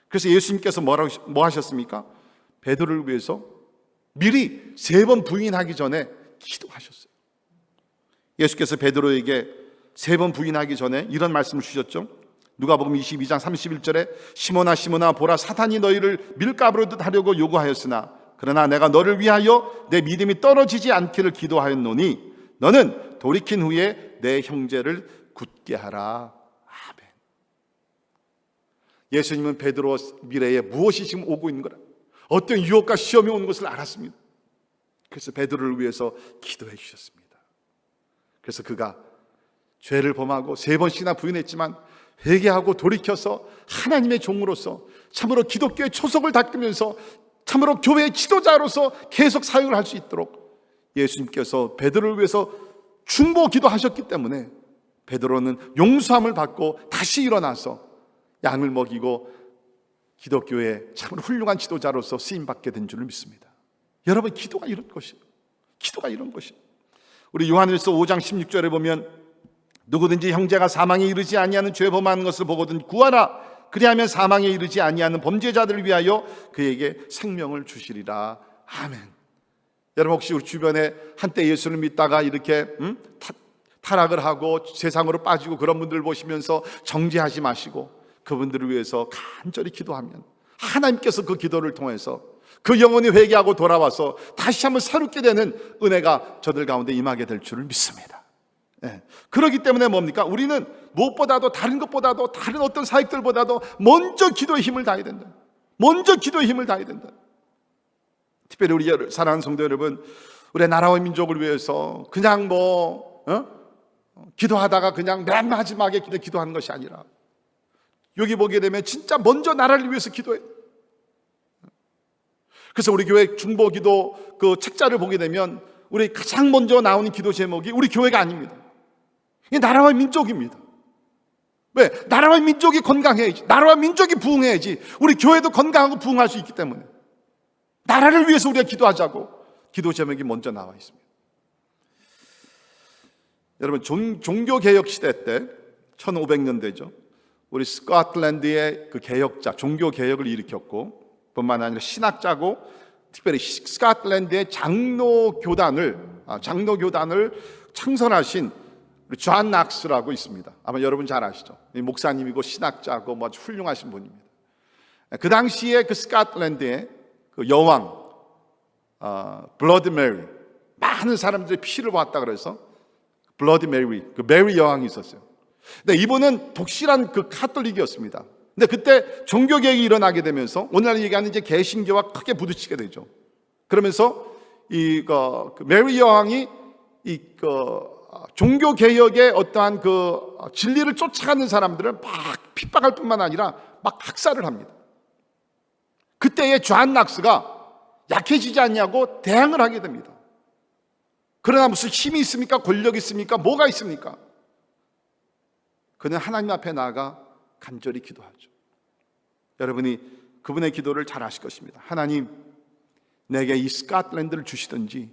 그래서 예수님께서 뭐 하셨습니까? 베드로를 위해서 미리 3번 부인하기 전에 기도하셨어요. 예수께서 베드로에게 3번 부인하기 전에 이런 말씀을 주셨죠. 누가복음 22장 31절에 시몬아 시몬아 보라 사탄이 너희를 밀가부르듯 하려고 요구하였으나 그러나 내가 너를 위하여 내 믿음이 떨어지지 않기를 기도하였노니 너는 돌이킨 후에 내 형제를 굳게 하라. 아멘. 예수님은 베드로 미래에 무엇이 지금 오고 있는 거라, 어떤 유혹과 시험이 오는 것을 알았습니다. 그래서 베드로를 위해서 기도해 주셨습니다. 그래서 그가 죄를 범하고 3번씩이나 부인했지만 회개하고 돌이켜서 하나님의 종으로서 참으로 기독교의 초석을 닦으면서 참으로 교회의 지도자로서 계속 사역을 할 수 있도록 예수님께서 베드로를 위해서 중보 기도하셨기 때문에 베드로는 용서함을 받고 다시 일어나서 양을 먹이고 기독교의 참으로 훌륭한 지도자로서 쓰임받게 된 줄을 믿습니다. 여러분, 기도가 이런 것이에요. 기도가 이런 것이에요. 우리 요한일서 5장 16절에 보면 누구든지 형제가 사망에 이르지 아니하는 죄 범하는 것을 보거든 구하라. 그리하면 사망에 이르지 아니하는 범죄자들을 위하여 그에게 생명을 주시리라. 아멘. 여러분, 혹시 우리 주변에 한때 예수를 믿다가 이렇게 타락을 하고 세상으로 빠지고 그런 분들을 보시면서 정죄하지 마시고 그분들을 위해서 간절히 기도하면 하나님께서 그 기도를 통해서 그 영혼이 회개하고 돌아와서 다시 한번 새롭게 되는 은혜가 저들 가운데 임하게 될 줄을 믿습니다. 네. 그렇기 때문에 뭡니까? 우리는 무엇보다도 다른 것보다도 다른 어떤 사역들보다도 먼저 기도의 힘을 다해야 된다. 먼저 기도의 힘을 다해야 된다. 특별히 우리 사랑하는 성도 여러분, 우리 나라와 민족을 위해서 그냥 기도하다가 그냥 맨 마지막에 기도하는 것이 아니라 여기 보게 되면 진짜 먼저 나라를 위해서 기도해. 그래서 우리 교회 중보기도 그 책자를 보게 되면 우리 가장 먼저 나오는 기도 제목이 우리 교회가 아닙니다. 이게 나라와 민족입니다. 왜? 나라와 민족이 건강해야지, 나라와 민족이 부흥해야지 우리 교회도 건강하고 부흥할 수 있기 때문에 나라를 위해서 우리가 기도하자고 기도 제목이 먼저 나와 있습니다. 여러분, 종교개혁 시대 때 1500년대죠. 우리 스코틀랜드의 그 개혁자, 종교개혁을 일으켰고 뿐만 아니라 신학자고 특별히 스코틀랜드의 장로교단을 창설하신 존 낙스라고 있습니다. 아마 여러분 잘 아시죠? 목사님이고 신학자고 아주 훌륭하신 분입니다. 그 당시에 그 스코틀랜드의 그 여왕 블러드 메리, 많은 사람들이 피를 보았다 그래서 블러드 메리, 그 메리 여왕이 있었어요. 근데 이분은 독실한 그 카톨릭이었습니다. 근데 그때 종교개혁이 일어나게 되면서 오늘날 얘기하는 이제 개신교와 크게 부딪히게 되죠. 그러면서 그 메리 여왕이 종교개혁의 어떠한 그 진리를 쫓아가는 사람들을 막 핍박할 뿐만 아니라 막 학살을 합니다. 그때의 존 낙스가 약해지지 않냐고 대항을 하게 됩니다. 그러나 무슨 힘이 있습니까? 권력이 있습니까? 뭐가 있습니까? 그는 하나님 앞에 나아가 간절히 기도하죠. 여러분이 그분의 기도를 잘 아실 것입니다. 하나님, 내게 이 스코틀랜드를 주시든지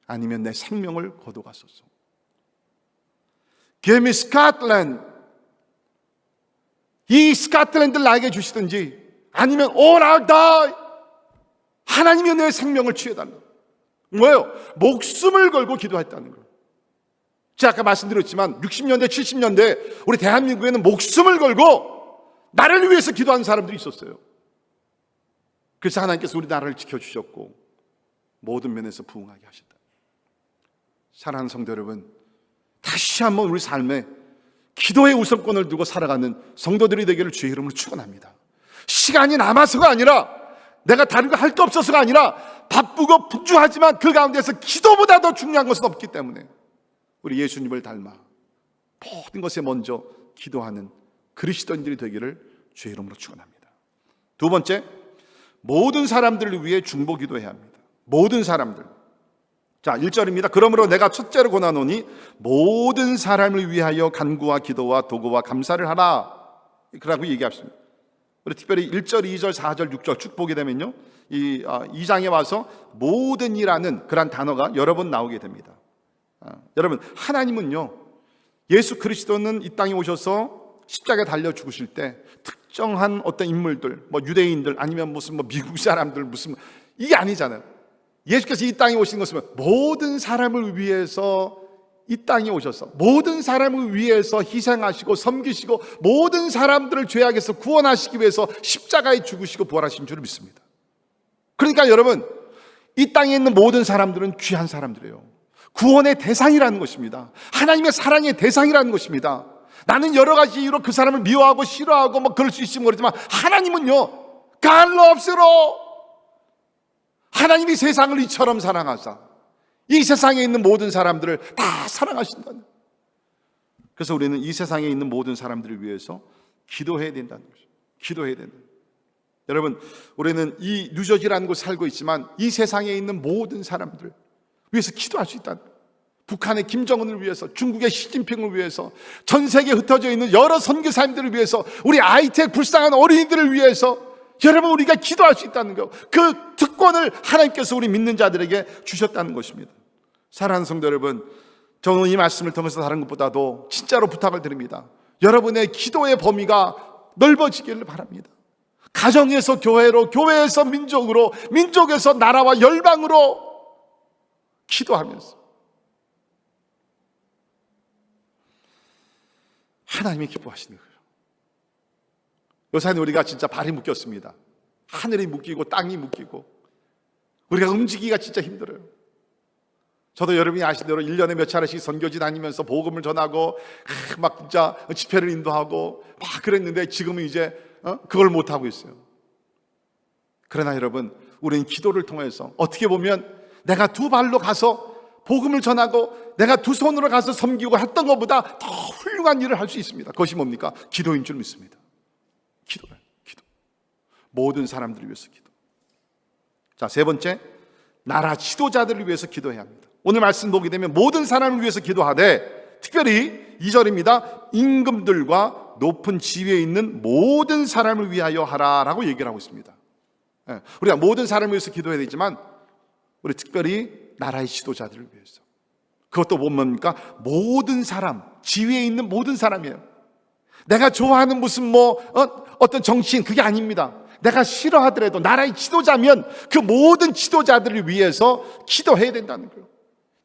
아니면 내 생명을 거둬가소서. Give me Scotland. 이 스코틀랜드를 나에게 주시든지 아니면 or I'll die. 하나님이 내 생명을 취해달라. 뭐예요? 목숨을 걸고 기도했다는 거예요. 제가 아까 말씀드렸지만 60년대 70년대 우리 대한민국에는 목숨을 걸고 나를 위해서 기도하는 사람들이 있었어요. 그래서 하나님께서 우리 나라를 지켜주셨고 모든 면에서 부흥하게 하셨다. 사랑하는 성도 여러분, 다시 한번 우리 삶에 기도의 우선권을 두고 살아가는 성도들이 되기를 주의 이름으로 축원합니다. 시간이 남아서가 아니라 내가 다른 거 할 게 없어서가 아니라 바쁘고 분주하지만 그 가운데서 기도보다 더 중요한 것은 없기 때문에 우리 예수님을 닮아 모든 것에 먼저 기도하는 그리스도인들이 되기를 주의 이름으로 축원합니다. 두 번째, 모든 사람들을 위해 중보 기도해야 합니다. 모든 사람들. 자, 1절입니다. 그러므로 내가 첫째로 권하노니 모든 사람을 위하여 간구와 기도와 도구와 감사를 하라. 그라고 얘기합니다. 우리 특별히 1절, 2절, 4절, 6절 쭉 보게 되면요, 이 2장에 와서 모든이라는 그런 단어가 여러 번 나오게 됩니다. 여러분, 하나님은요, 예수 그리스도는 이 땅에 오셔서 십자가에 달려 죽으실 때 특정한 어떤 인물들, 뭐 유대인들 아니면 무슨 뭐 미국 사람들 무슨 이게 아니잖아요. 예수께서 이 땅에 오신 것은 모든 사람을 위해서 이 땅에 오셔서 모든 사람을 위해서 희생하시고 섬기시고 모든 사람들을 죄악에서 구원하시기 위해서 십자가에 죽으시고 부활하신 줄 믿습니다. 그러니까 여러분, 이 땅에 있는 모든 사람들은 귀한 사람들이에요. 구원의 대상이라는 것입니다. 하나님의 사랑의 대상이라는 것입니다. 나는 여러 가지 이유로 그 사람을 미워하고 싫어하고 뭐 그럴 수 있을지 모르지만 하나님은요, God loves you all. 하나님이 세상을 이처럼 사랑하사 이 세상에 있는 모든 사람들을 다 사랑하신다. 그래서 우리는 이 세상에 있는 모든 사람들을 위해서 기도해야 된다는 거죠. 기도해야 된다. 여러분, 우리는 이 뉴저지라는 곳에 살고 있지만 이 세상에 있는 모든 사람들 위해서 기도할 수 있다. 북한의 김정은을 위해서, 중국의 시진핑을 위해서, 전 세계에 흩어져 있는 여러 선교사님들을 위해서, 우리 아이텍 불쌍한 어린이들을 위해서 여러분, 우리가 기도할 수 있다는 거, 그 특권을 하나님께서 우리 믿는 자들에게 주셨다는 것입니다. 사랑하는 성도 여러분, 저는 이 말씀을 통해서 다른 것보다도 진짜로 부탁을 드립니다. 여러분의 기도의 범위가 넓어지기를 바랍니다. 가정에서 교회로, 교회에서 민족으로, 민족에서 나라와 열방으로 기도하면서 하나님이 기뻐하시는 거예요. 요새는 우리가 진짜 발이 묶였습니다. 하늘이 묶이고 땅이 묶이고 우리가 움직이기가 진짜 힘들어요. 저도 여러분이 아시는 대로 1년에 몇 차례씩 선교지 다니면서 복음을 전하고 막 진짜 집회를 인도하고 막 그랬는데 지금은 이제 그걸 못하고 있어요. 그러나 여러분, 우리는 기도를 통해서 어떻게 보면 내가 두 발로 가서 복음을 전하고 내가 두 손으로 가서 섬기고 했던 것보다 더 훌륭한 일을 할 수 있습니다. 그것이 뭡니까? 기도인 줄 믿습니다. 기도요. 기도. 모든 사람들을 위해서 기도. 자, 세 번째, 나라 지도자들을 위해서 기도해야 합니다. 오늘 말씀 보게 되면 모든 사람을 위해서 기도하되 특별히 2절입니다. 임금들과 높은 지위에 있는 모든 사람을 위하여 하라라고 얘기를 하고 있습니다. 우리가 모든 사람을 위해서 기도해야 되지만 우리 특별히 나라의 지도자들을 위해서. 그것도 뭡니까? 모든 사람, 지위에 있는 모든 사람이에요. 내가 좋아하는 무슨 어떤 정치인, 그게 아닙니다. 내가 싫어하더라도 나라의 지도자면 그 모든 지도자들을 위해서 기도해야 된다는 거예요.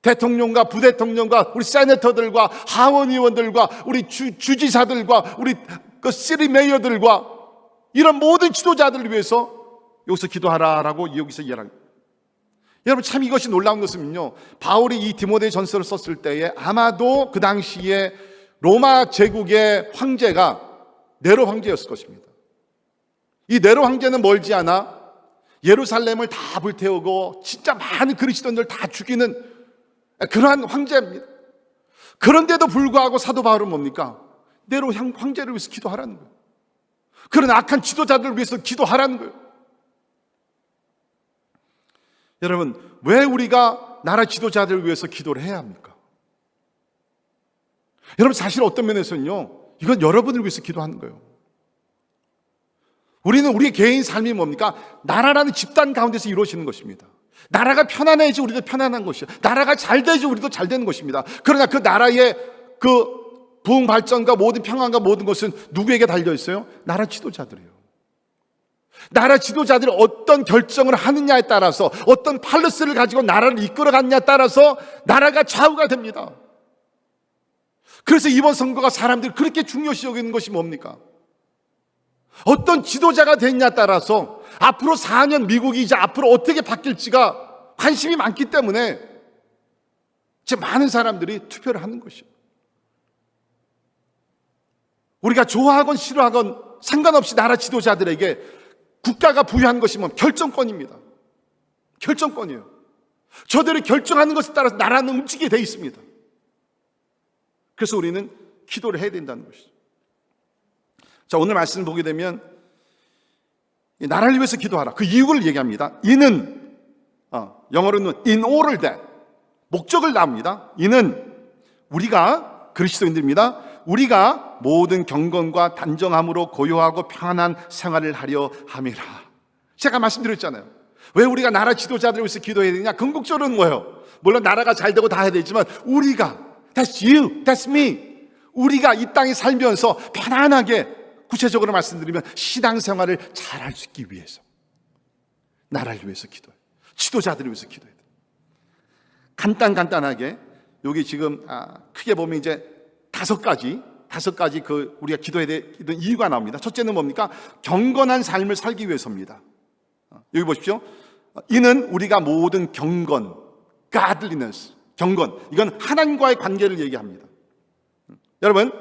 대통령과 부대통령과 우리 세네터들과 하원 의원들과 우리 주지사들과 우리 그 시리 메이어들과 이런 모든 지도자들을 위해서 여기서 기도하라라고 여기서 이야기합니다. 여러분, 참 이것이 놀라운 것은요, 바울이 이 디모데 전서를 썼을 때에 아마도 그 당시에 로마 제국의 황제가 네로 황제였을 것입니다. 이 네로 황제는 멀지 않아 예루살렘을 다 불태우고 진짜 많은 그리스도인들 다 죽이는 그러한 황제입니다. 그런데도 불구하고 사도 바울은 뭡니까? 네로 황제를 위해서 기도하라는 거예요. 그런 악한 지도자들을 위해서 기도하라는 거예요. 여러분, 왜 우리가 나라 지도자들을 위해서 기도를 해야 합니까? 여러분, 사실 어떤 면에서는요, 이건 여러분을 위해서 기도하는 거예요. 우리는 우리의 개인 삶이 뭡니까? 나라라는 집단 가운데서 이루어지는 것입니다. 나라가 편안해야지 우리도 편안한 것이요, 나라가 잘 돼야지 우리도 잘 되는 것입니다. 그러나 그 나라의 그 부흥 발전과 모든 평안과 모든 것은 누구에게 달려 있어요? 나라 지도자들이에요. 나라 지도자들이 어떤 결정을 하느냐에 따라서, 어떤 팔러스를 가지고 나라를 이끌어갔냐에 따라서 나라가 좌우가 됩니다. 그래서 이번 선거가 사람들이 그렇게 중요시 여기는 것이 뭡니까? 어떤 지도자가 됐냐에 따라서 앞으로 4년 미국이 이제 앞으로 어떻게 바뀔지가 관심이 많기 때문에 이제 많은 사람들이 투표를 하는 것이죠. 우리가 좋아하건 싫어하건 상관없이 나라 지도자들에게 국가가 부여한 것이 뭐 결정권입니다. 결정권이에요. 저들이 결정하는 것에 따라서 나라는 움직이게 돼 있습니다. 그래서 우리는 기도를 해야 된다는 것이죠. 자, 오늘 말씀을 보게 되면 나라를 위해서 기도하라, 그 이유를 얘기합니다. 이는 영어로는 in order that, 목적을 나옵니다. 이는 우리가 그리스도인들입니다. 우리가 모든 경건과 단정함으로 고요하고 평안한 생활을 하려 함이라. 제가 말씀드렸잖아요. 왜 우리가 나라 지도자들을 위해서 기도해야 되냐? 궁극적으로는 뭐예요? 물론 나라가 잘 되고 다 해야 되지만 우리가, that's you, that's me, 우리가 이 땅에 살면서 편안하게, 구체적으로 말씀드리면 신앙생활을 잘할 수 있기 위해서 나라를 위해서 기도해요. 지도자들을 위해서 기도해요. 간단하게 여기 지금 크게 보면 이제 다섯 가지 그 우리가 기도해야 되는 이유가 나옵니다. 첫째는 뭡니까? 경건한 삶을 살기 위해서입니다. 여기 보십시오. 이는 우리가 모든 경건, godliness, 경건, 이건 하나님과의 관계를 얘기합니다. 여러분,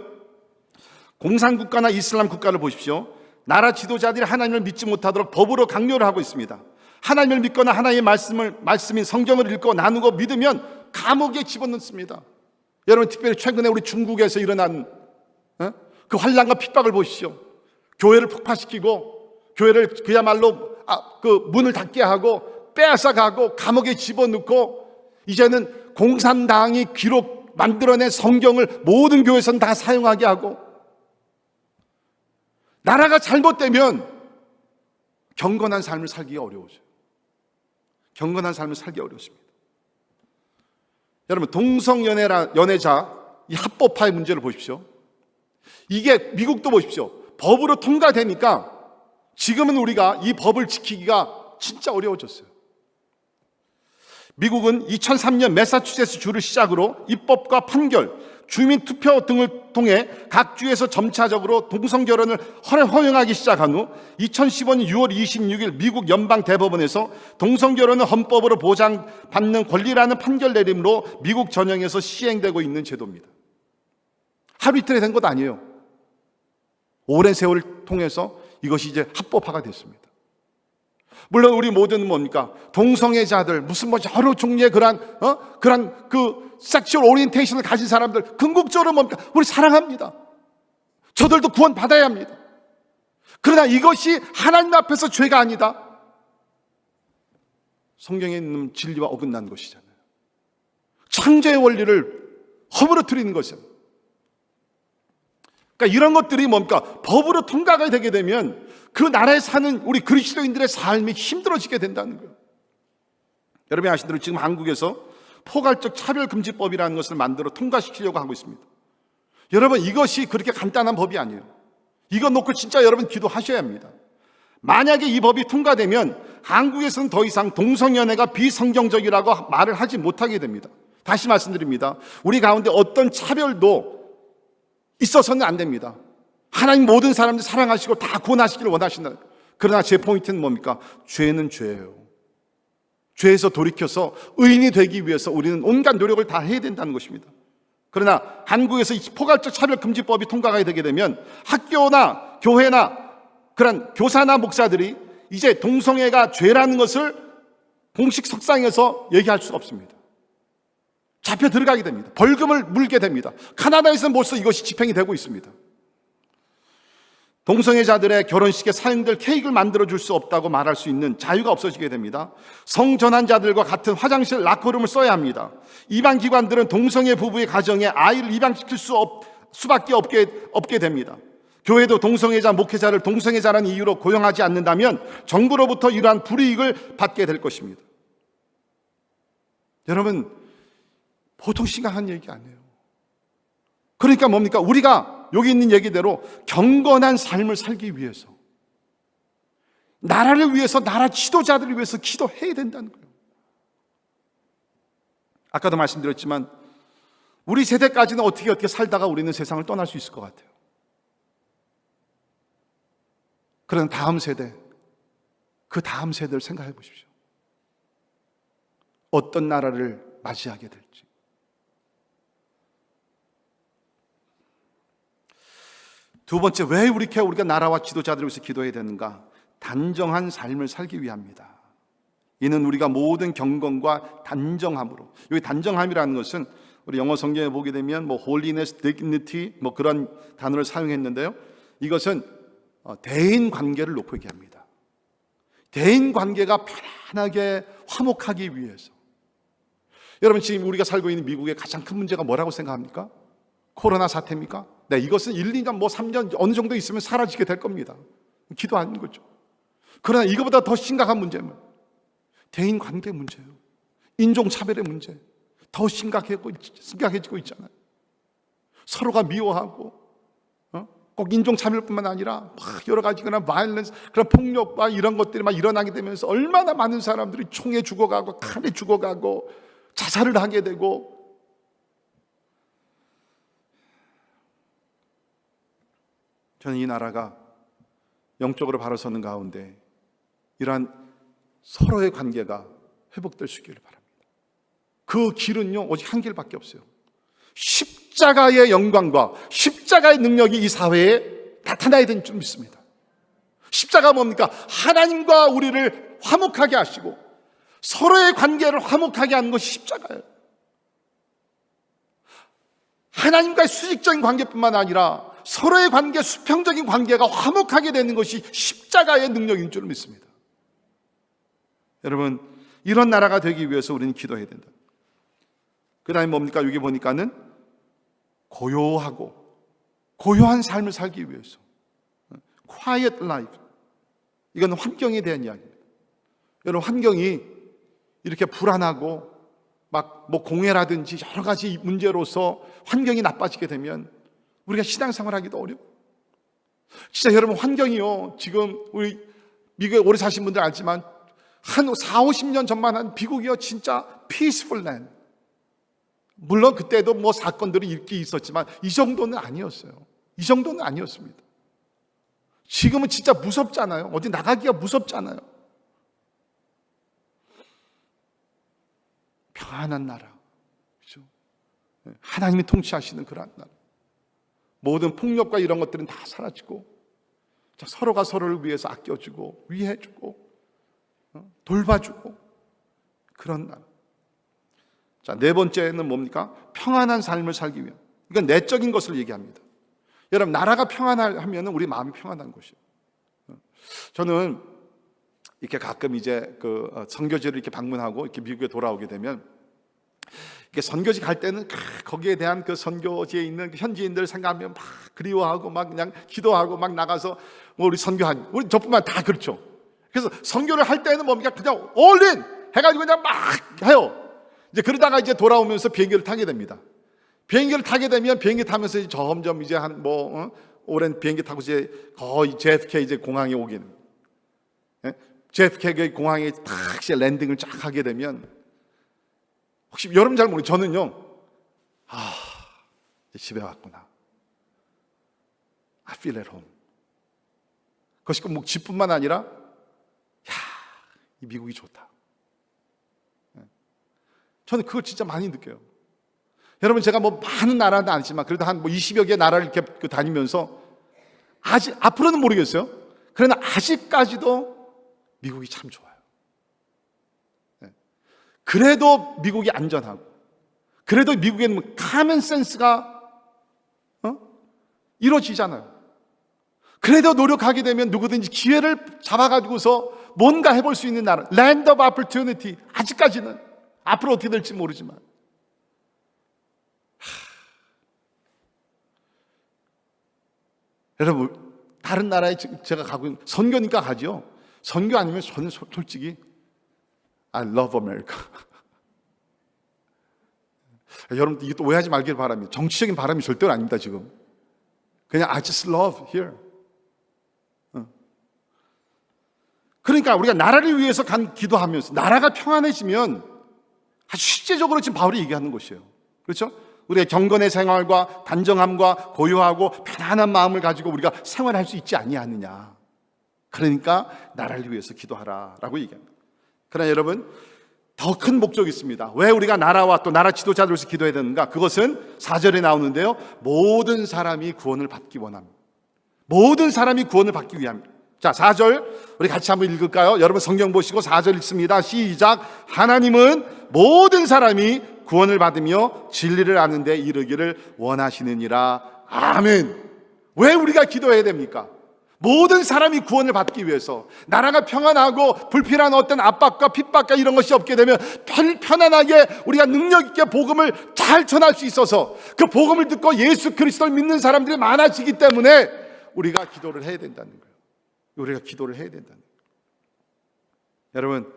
공산국가나 이슬람 국가를 보십시오. 나라 지도자들이 하나님을 믿지 못하도록 법으로 강요를 하고 있습니다. 하나님을 믿거나 하나님의 말씀인 성경을 읽고 나누고 믿으면 감옥에 집어넣습니다. 여러분, 특별히 최근에 우리 중국에서 일어난 그 환난과 핍박을 보십시오. 교회를 폭파시키고 교회를 그야말로 그 문을 닫게 하고 빼앗아가고 감옥에 집어넣고, 이제는 공산당이 기록 만들어낸 성경을 모든 교회에서는 다 사용하게 하고, 나라가 잘못되면 경건한 삶을 살기가 어려워져요. 경건한 삶을 살기 어렵습니다. 여러분, 동성연애자 이 합법화의 문제를 보십시오. 이게 미국도 보십시오. 법으로 통과되니까 지금은 우리가 이 법을 지키기가 진짜 어려워졌어요. 미국은 2003년 매사추세츠 주를 시작으로 입법과 판결, 주민투표 등을 통해 각 주에서 점차적으로 동성결혼을 허용하기 시작한 후 2015년 6월 26일 미국 연방대법원에서 동성결혼은 헌법으로 보장받는 권리라는 판결 내림으로 미국 전역에서 시행되고 있는 제도입니다. 하루 이틀에 된 것 아니에요. 오랜 세월을 통해서 이것이 이제 합법화가 됐습니다. 물론 우리 모두는 뭡니까? 동성애자들, 무슨 여러 종류의 그런 그 섹슈얼 오리엔테이션을 가진 사람들, 궁극적으로 뭡니까? 우리 사랑합니다. 저들도 구원 받아야 합니다. 그러나 이것이 하나님 앞에서 죄가 아니다. 성경에 있는 진리와 어긋난 것이잖아요. 창조의 원리를 허물어뜨리는 것이잖아요. 그러니까 이런 것들이 뭡니까? 법으로 통과가 되게 되면 그 나라에 사는 우리 그리스도인들의 삶이 힘들어지게 된다는 거예요. 여러분이 아시는 대로 지금 한국에서 포괄적 차별금지법이라는 것을 만들어 통과시키려고 하고 있습니다. 여러분, 이것이 그렇게 간단한 법이 아니에요. 이거 놓고 진짜 여러분 기도하셔야 합니다. 만약에 이 법이 통과되면 한국에서는 더 이상 동성연애가 비성경적이라고 말을 하지 못하게 됩니다. 다시 말씀드립니다. 우리 가운데 어떤 차별도 있어서는 안 됩니다. 하나님 모든 사람들 사랑하시고 다 구원하시기를 원하신다. 그러나 제 포인트는 뭡니까? 죄는 죄예요. 죄에서 돌이켜서 의인이 되기 위해서 우리는 온갖 노력을 다 해야 된다는 것입니다. 그러나 한국에서 이 포괄적 차별금지법이 통과가 되게 되면 학교나 교회나 그런 교사나 목사들이 이제 동성애가 죄라는 것을 공식 석상에서 얘기할 수가 없습니다. 잡혀 들어가게 됩니다. 벌금을 물게 됩니다. 카나다에서는 벌써 이것이 집행이 되고 있습니다. 동성애자들의 결혼식에 사용될 케이크를 만들어줄 수 없다고 말할 수 있는 자유가 없어지게 됩니다. 성전환자들과 같은 화장실 라커룸을 써야 합니다. 입양기관들은 동성애 부부의 가정에 아이를 입양시킬 수밖에 없게 됩니다. 교회도 동성애자 목회자를 동성애자라는 이유로 고용하지 않는다면 정부로부터 이러한 불이익을 받게 될 것입니다. 여러분, 보통 심각한 얘기 아니에요. 그러니까 뭡니까? 우리가 여기 있는 얘기대로 경건한 삶을 살기 위해서, 나라를 위해서, 나라 지도자들을 위해서 기도해야 된다는 거예요. 아까도 말씀드렸지만 우리 세대까지는 어떻게 살다가 우리는 세상을 떠날 수 있을 것 같아요. 그런 다음 세대, 그 다음 세대를 생각해 보십시오. 어떤 나라를 맞이하게 될지. 두 번째, 왜 우리가 나라와 지도자들을 위해서 기도해야 되는가? 단정한 삶을 살기 위함이다. 이는 우리가 모든 경건과 단정함으로. 여기 단정함이라는 것은 우리 영어 성경에 보게 되면 holiness, dignity 그런 단어를 사용했는데요. 이것은 대인 관계를 놓고 얘기합니다. 대인 관계가 편안하게 화목하기 위해서. 여러분, 지금 우리가 살고 있는 미국의 가장 큰 문제가 뭐라고 생각합니까? 코로나 사태입니까? 네, 이것은 1, 2년, 3년 어느 정도 있으면 사라지게 될 겁니다. 기도하는 거죠. 그러나 이거보다 더 심각한 문제는 대인 관계 문제예요. 인종차별의 문제. 더 심각해지고 있잖아요. 서로가 미워하고, 꼭 인종차별뿐만 아니라 여러 가지 그런 바이올런스, 그런 폭력과 이런 것들이 막 일어나게 되면서 얼마나 많은 사람들이 총에 죽어가고 칼에 죽어가고 자살을 하게 되고. 저는 이 나라가 영적으로 바로 서는 가운데 이러한 서로의 관계가 회복될 수 있기를 바랍니다. 그 길은요, 오직 한 길밖에 없어요. 십자가의 영광과 십자가의 능력이 이 사회에 나타나야 되는 줄 믿습니다. 십자가 뭡니까? 하나님과 우리를 화목하게 하시고 서로의 관계를 화목하게 하는 것이 십자가예요. 하나님과의 수직적인 관계뿐만 아니라 서로의 관계, 수평적인 관계가 화목하게 되는 것이 십자가의 능력인 줄 믿습니다. 여러분, 이런 나라가 되기 위해서 우리는 기도해야 된다. 그 다음에 뭡니까? 여기 보니까는 고요한 삶을 살기 위해서, quiet life. 이건 환경에 대한 이야기입니다. 여러분, 환경이 이렇게 불안하고 공해라든지 여러 가지 문제로서 환경이 나빠지게 되면 우리가 신앙생활 하기도 어려워. 진짜 여러분, 환경이요, 지금 우리 미국에 오래 사신 분들 알지만 한 40-50년 전만 한 미국이요, 진짜 peaceful land. 물론 그때도 사건들이 있긴 있었지만 이 정도는 아니었어요. 이 정도는 아니었습니다. 지금은 진짜 무섭잖아요. 어디 나가기가 무섭잖아요. 평안한 나라, 그렇죠? 하나님이 통치하시는 그런 나라. 모든 폭력과 이런 것들은 다 사라지고 서로가 서로를 위해서 아껴주고 위해주고 돌봐주고 그런 나라. 자, 네 번째는 뭡니까? 평안한 삶을 살기 위한. 이건 내적인 것을 얘기합니다. 여러분, 나라가 평안하면 우리 마음이 평안한 것이에요. 저는 이렇게 가끔 이제 선교지를 이렇게 방문하고 이렇게 미국에 돌아오게 되면 이게 선교지 갈 때는 거기에 대한 그 선교지에 있는 현지인들 생각하면 막 그리워하고 막 그냥 기도하고 막 나가서 우리 선교한, 우리 저뿐만 다 그렇죠. 그래서 선교를 할 때는 뭡니까? 그냥 올인 해가지고 그냥 막 해요. 이제 그러다가 이제 돌아오면서 비행기를 타게 됩니다. 비행기를 타게 되면 비행기 타면서 이제 점점 이제 오랜 비행기 타고 이제 거의 JFK 이제 공항에 오기는. JFK 공항에 탁 랜딩을 쫙 하게 되면, 혹시 여러분 잘 모르죠? 저는요, 이제 집에 왔구나. I feel at home. 그것이 꼭 집뿐만 아니라, 이 미국이 좋다. 저는 그걸 진짜 많이 느껴요. 여러분, 제가 뭐 많은 나라는 아니지만 그래도 한 20여 개 나라를 이렇게 다니면서 아직, 앞으로는 모르겠어요. 그러나 아직까지도 미국이 참 좋아요. 그래도 미국이 안전하고, 그래도 미국에는 카먼 센스가 이루어지잖아요. 그래도 노력하게 되면 누구든지 기회를 잡아가지고서 뭔가 해볼 수 있는 나라, 랜드 오브 오퍼튜니티. 아직까지는, 앞으로 어떻게 될지 모르지만, 여러분, 다른 나라에 제가 가고 있는, 선교니까 가죠. 선교 아니면 저는 솔직히 I love America. 여러분, 이게 또 오해하지 말길 바랍니다. 정치적인 바람이 절대로 아닙니다. 지금 그냥 I just love here. 그러니까 우리가 나라를 위해서 기도하면서 나라가 평안해지면, 아주 실제적으로 지금 바울이 얘기하는 것이에요. 그렇죠? 우리의 경건의 생활과 단정함과 고요하고 편안한 마음을 가지고 우리가 생활할 수 있지 아니하느냐. 그러니까 나라를 위해서 기도하라라고 얘기합니다. 그러나 여러분, 더 큰 목적이 있습니다. 왜 우리가 나라와 또 나라 지도자들 위해서 기도해야 되는가? 그것은 4절에 나오는데요, 모든 사람이 구원을 받기 원합니다. 모든 사람이 구원을 받기 위함입니다. 자, 4절 우리 같이 한번 읽을까요? 여러분 성경 보시고 4절 읽습니다. 시작. 하나님은 모든 사람이 구원을 받으며 진리를 아는 데 이르기를 원하시느니라. 아멘. 왜 우리가 기도해야 됩니까? 모든 사람이 구원을 받기 위해서, 나라가 평안하고 불필요한 어떤 압박과 핍박과 이런 것이 없게 되면 편안하게 우리가 능력 있게 복음을 잘 전할 수 있어서, 그 복음을 듣고 예수 그리스도를 믿는 사람들이 많아지기 때문에 우리가 기도를 해야 된다는 거예요. 우리가 기도를 해야 된다는 거예요. 여러분,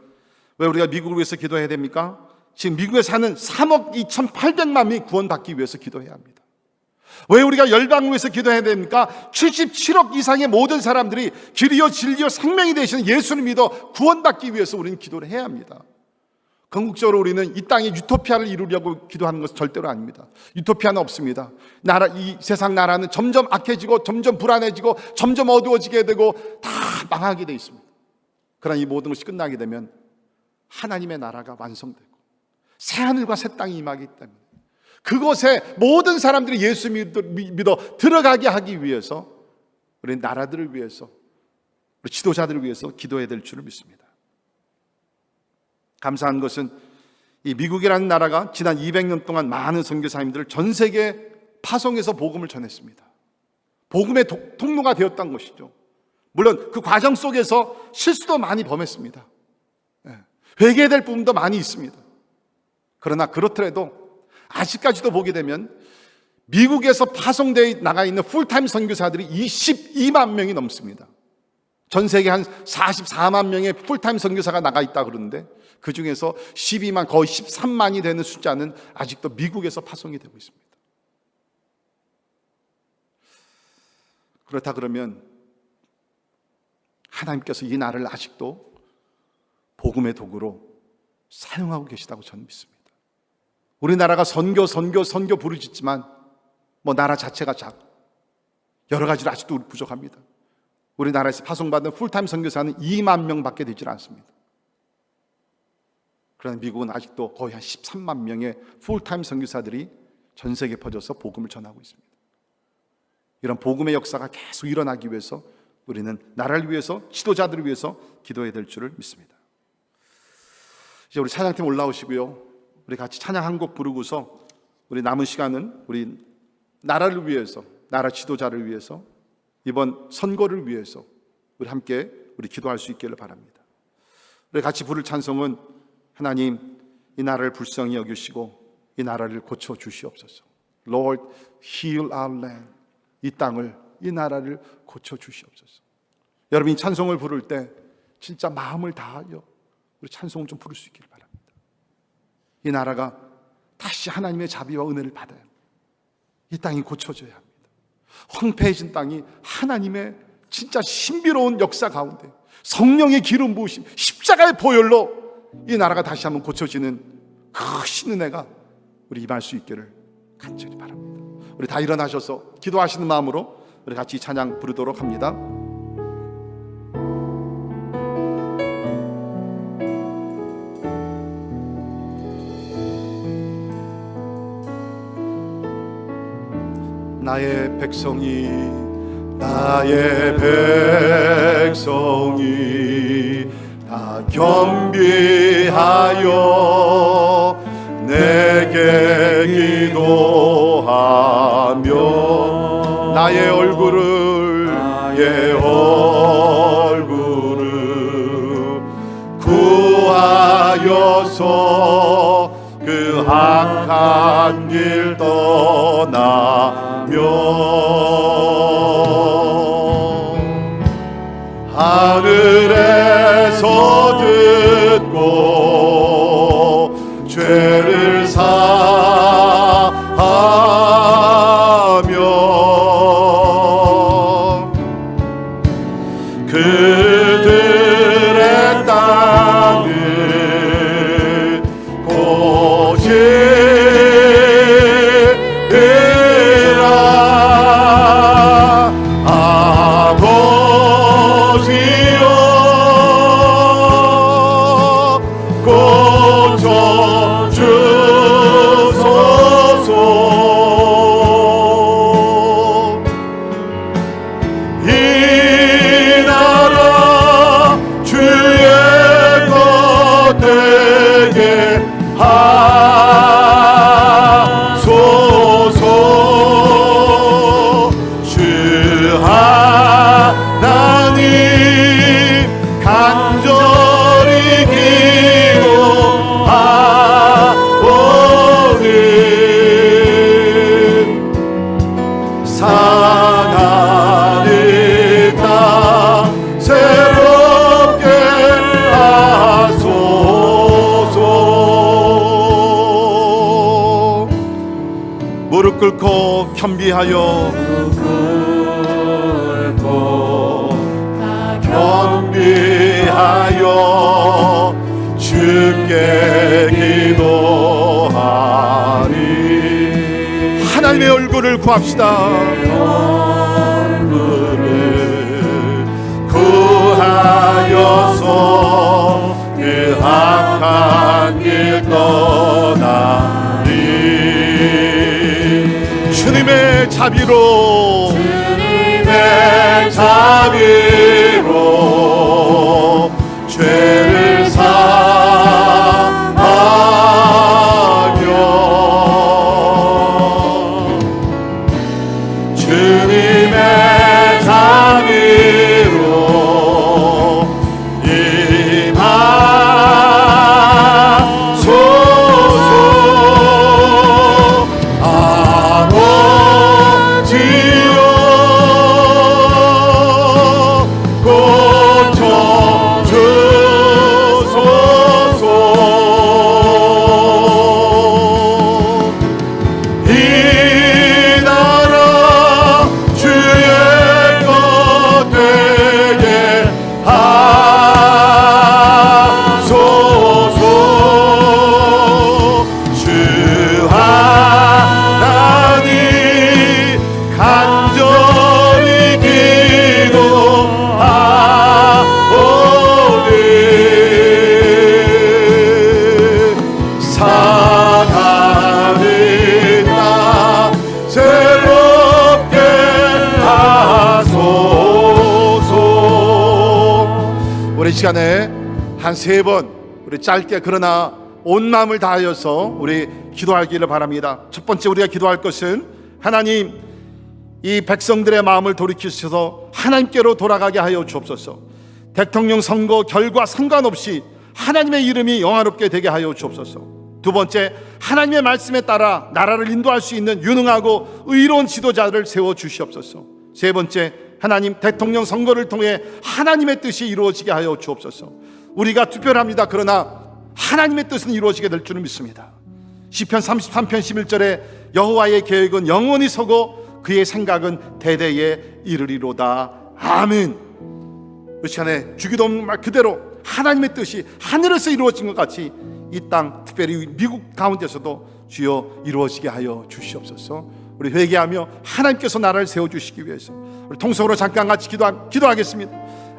왜 우리가 미국을 위해서 기도해야 됩니까? 지금 미국에 사는 3억 2,800만 명이 구원받기 위해서 기도해야 합니다. 왜 우리가 열방을 위해서 기도해야 됩니까? 77억 이상의 모든 사람들이 길이요 진리요 생명이 되시는 예수를 믿어 구원받기 위해서 우리는 기도를 해야 합니다. 궁극적으로 우리는 이 땅에 유토피아를 이루려고 기도하는 것은 절대로 아닙니다. 유토피아는 없습니다. 이 세상 나라는 점점 악해지고 점점 불안해지고 점점 어두워지게 되고 다 망하게 돼 있습니다. 그러나 이 모든 것이 끝나게 되면 하나님의 나라가 완성되고 새하늘과 새 땅이 임하기 때문에 그곳에 모든 사람들이 예수 믿어 들어가게 하기 위해서, 우리 나라들을 위해서, 우리 지도자들을 위해서 기도해야 될 줄을 믿습니다. 감사한 것은 이 미국이라는 나라가 지난 200년 동안 많은 선교사님들을 전 세계에 파송해서 복음을 전했습니다. 복음의 통로가 되었던 것이죠. 물론 그 과정 속에서 실수도 많이 범했습니다. 회개해야 될 부분도 많이 있습니다. 그러나 그렇더라도 아직까지도 보게 되면 미국에서 파송되어 나가 있는 풀타임 선교사들이 22만 명이 넘습니다. 전 세계 한 44만 명의 풀타임 선교사가 나가 있다 그러는데, 그 중에서 12만, 거의 13만이 되는 숫자는 아직도 미국에서 파송이 되고 있습니다. 그렇다 그러면 하나님께서 이 나라를 아직도 복음의 도구로 사용하고 계시다고 저는 믿습니다. 우리나라가 선교 부르짖지만 뭐 나라 자체가 작고 여러 가지로 아직도 부족합니다. 우리나라에서 파송받은 풀타임 선교사는 2만 명밖에 되질 않습니다. 그러나 미국은 아직도 거의 한 13만 명의 풀타임 선교사들이 전 세계에 퍼져서 복음을 전하고 있습니다. 이런 복음의 역사가 계속 일어나기 위해서 우리는 나라를 위해서, 지도자들을 위해서 기도해야 될 줄을 믿습니다. 이제 우리 찬양팀 올라오시고요, 우리 같이 찬양 한 곡 부르고서 우리 남은 시간은 우리 나라를 위해서, 나라 지도자를 위해서, 이번 선거를 위해서 우리 함께 기도할 수 있기를 바랍니다. 우리 같이 부를 찬송은 하나님, 이 나라를 불쌍히 여기시고 이 나라를 고쳐 주시옵소서. Lord, heal our land. 이 땅을, 이 나라를 고쳐 주시옵소서. 여러분, 이 찬송을 부를 때 진짜 마음을 다하여 우리 찬송을 좀 부를 수 있기를 바랍니다. 이 나라가 다시 하나님의 자비와 은혜를 받아요. 이 땅이 고쳐져야 합니다. 황폐해진 땅이 하나님의 진짜 신비로운 역사 가운데, 성령의 기름 부으심, 십자가의 보혈로 이 나라가 다시 한번 고쳐지는 큰 은혜가 우리 임할 수 있기를 간절히 바랍니다. 우리 다 일어나셔서 기도하시는 마음으로 우리 같이 찬양 부르도록 합니다. 나의 백성이 다 겸비하여 내게 기도하며 나의 얼굴을 구하여서 그 악한 길 떠나며 하늘에서 듣고 죄를 사하며 그들의 땅을 고치리라. 아버지여 고쳐 주소서. 이 나라 주의 것 되게 하소서. 주 하나님 간절히 기도하오니 사랑하는 땅 새롭게 하소서. 무릎 꿇고 겸비하여 주께 기도하리. 하나님의 얼굴을 구합시다. 구하여서 그 악한 길 떠나리. 주님의 자비로 죄를 사하며 주님의 자비로 임하소서. 아버지여 고쳐 주소서. 이 나라 주의 것 되게 하소서. 주 하나님 간절히 기도하오니 사랑하는 나 새롭게 하소서. 우리 시간에 한 3번 우리 짧게 그러나 온 마음을 다하여서 우리 기도하기를 바랍니다. 첫 번째 우리가 기도할 것은 하나님 이 백성들의 마음을 돌이키셔서 하나님께로 돌아가게 하여 주옵소서. 대통령 선거 결과 상관없이 하나님의 이름이 영화롭게 되게 하여 주옵소서. 두 번째, 하나님의 말씀에 따라 나라를 인도할 수 있는 유능하고 의로운 지도자를 세워 주시옵소서. 세 번째, 하나님 대통령 선거를 통해 하나님의 뜻이 이루어지게 하여 주옵소서. 우리가 투표를 합니다. 그러나 하나님의 뜻은 이루어지게 될 줄은 믿습니다. 시편 33편 11절에 여호와의 계획은 영원히 서고 그의 생각은 대대에 이르리로다. 아멘. 이 시간에 주기도 없는 말 그대로 하나님의 뜻이 하늘에서 이루어진 것 같이 이 땅, 특별히 미국 가운데서도 주여 이루어지게 하여 주시옵소서. 우리 회개하며 하나님께서 나라를 세워주시기 위해서 우리 통성으로 잠깐 같이 기도하겠습니다.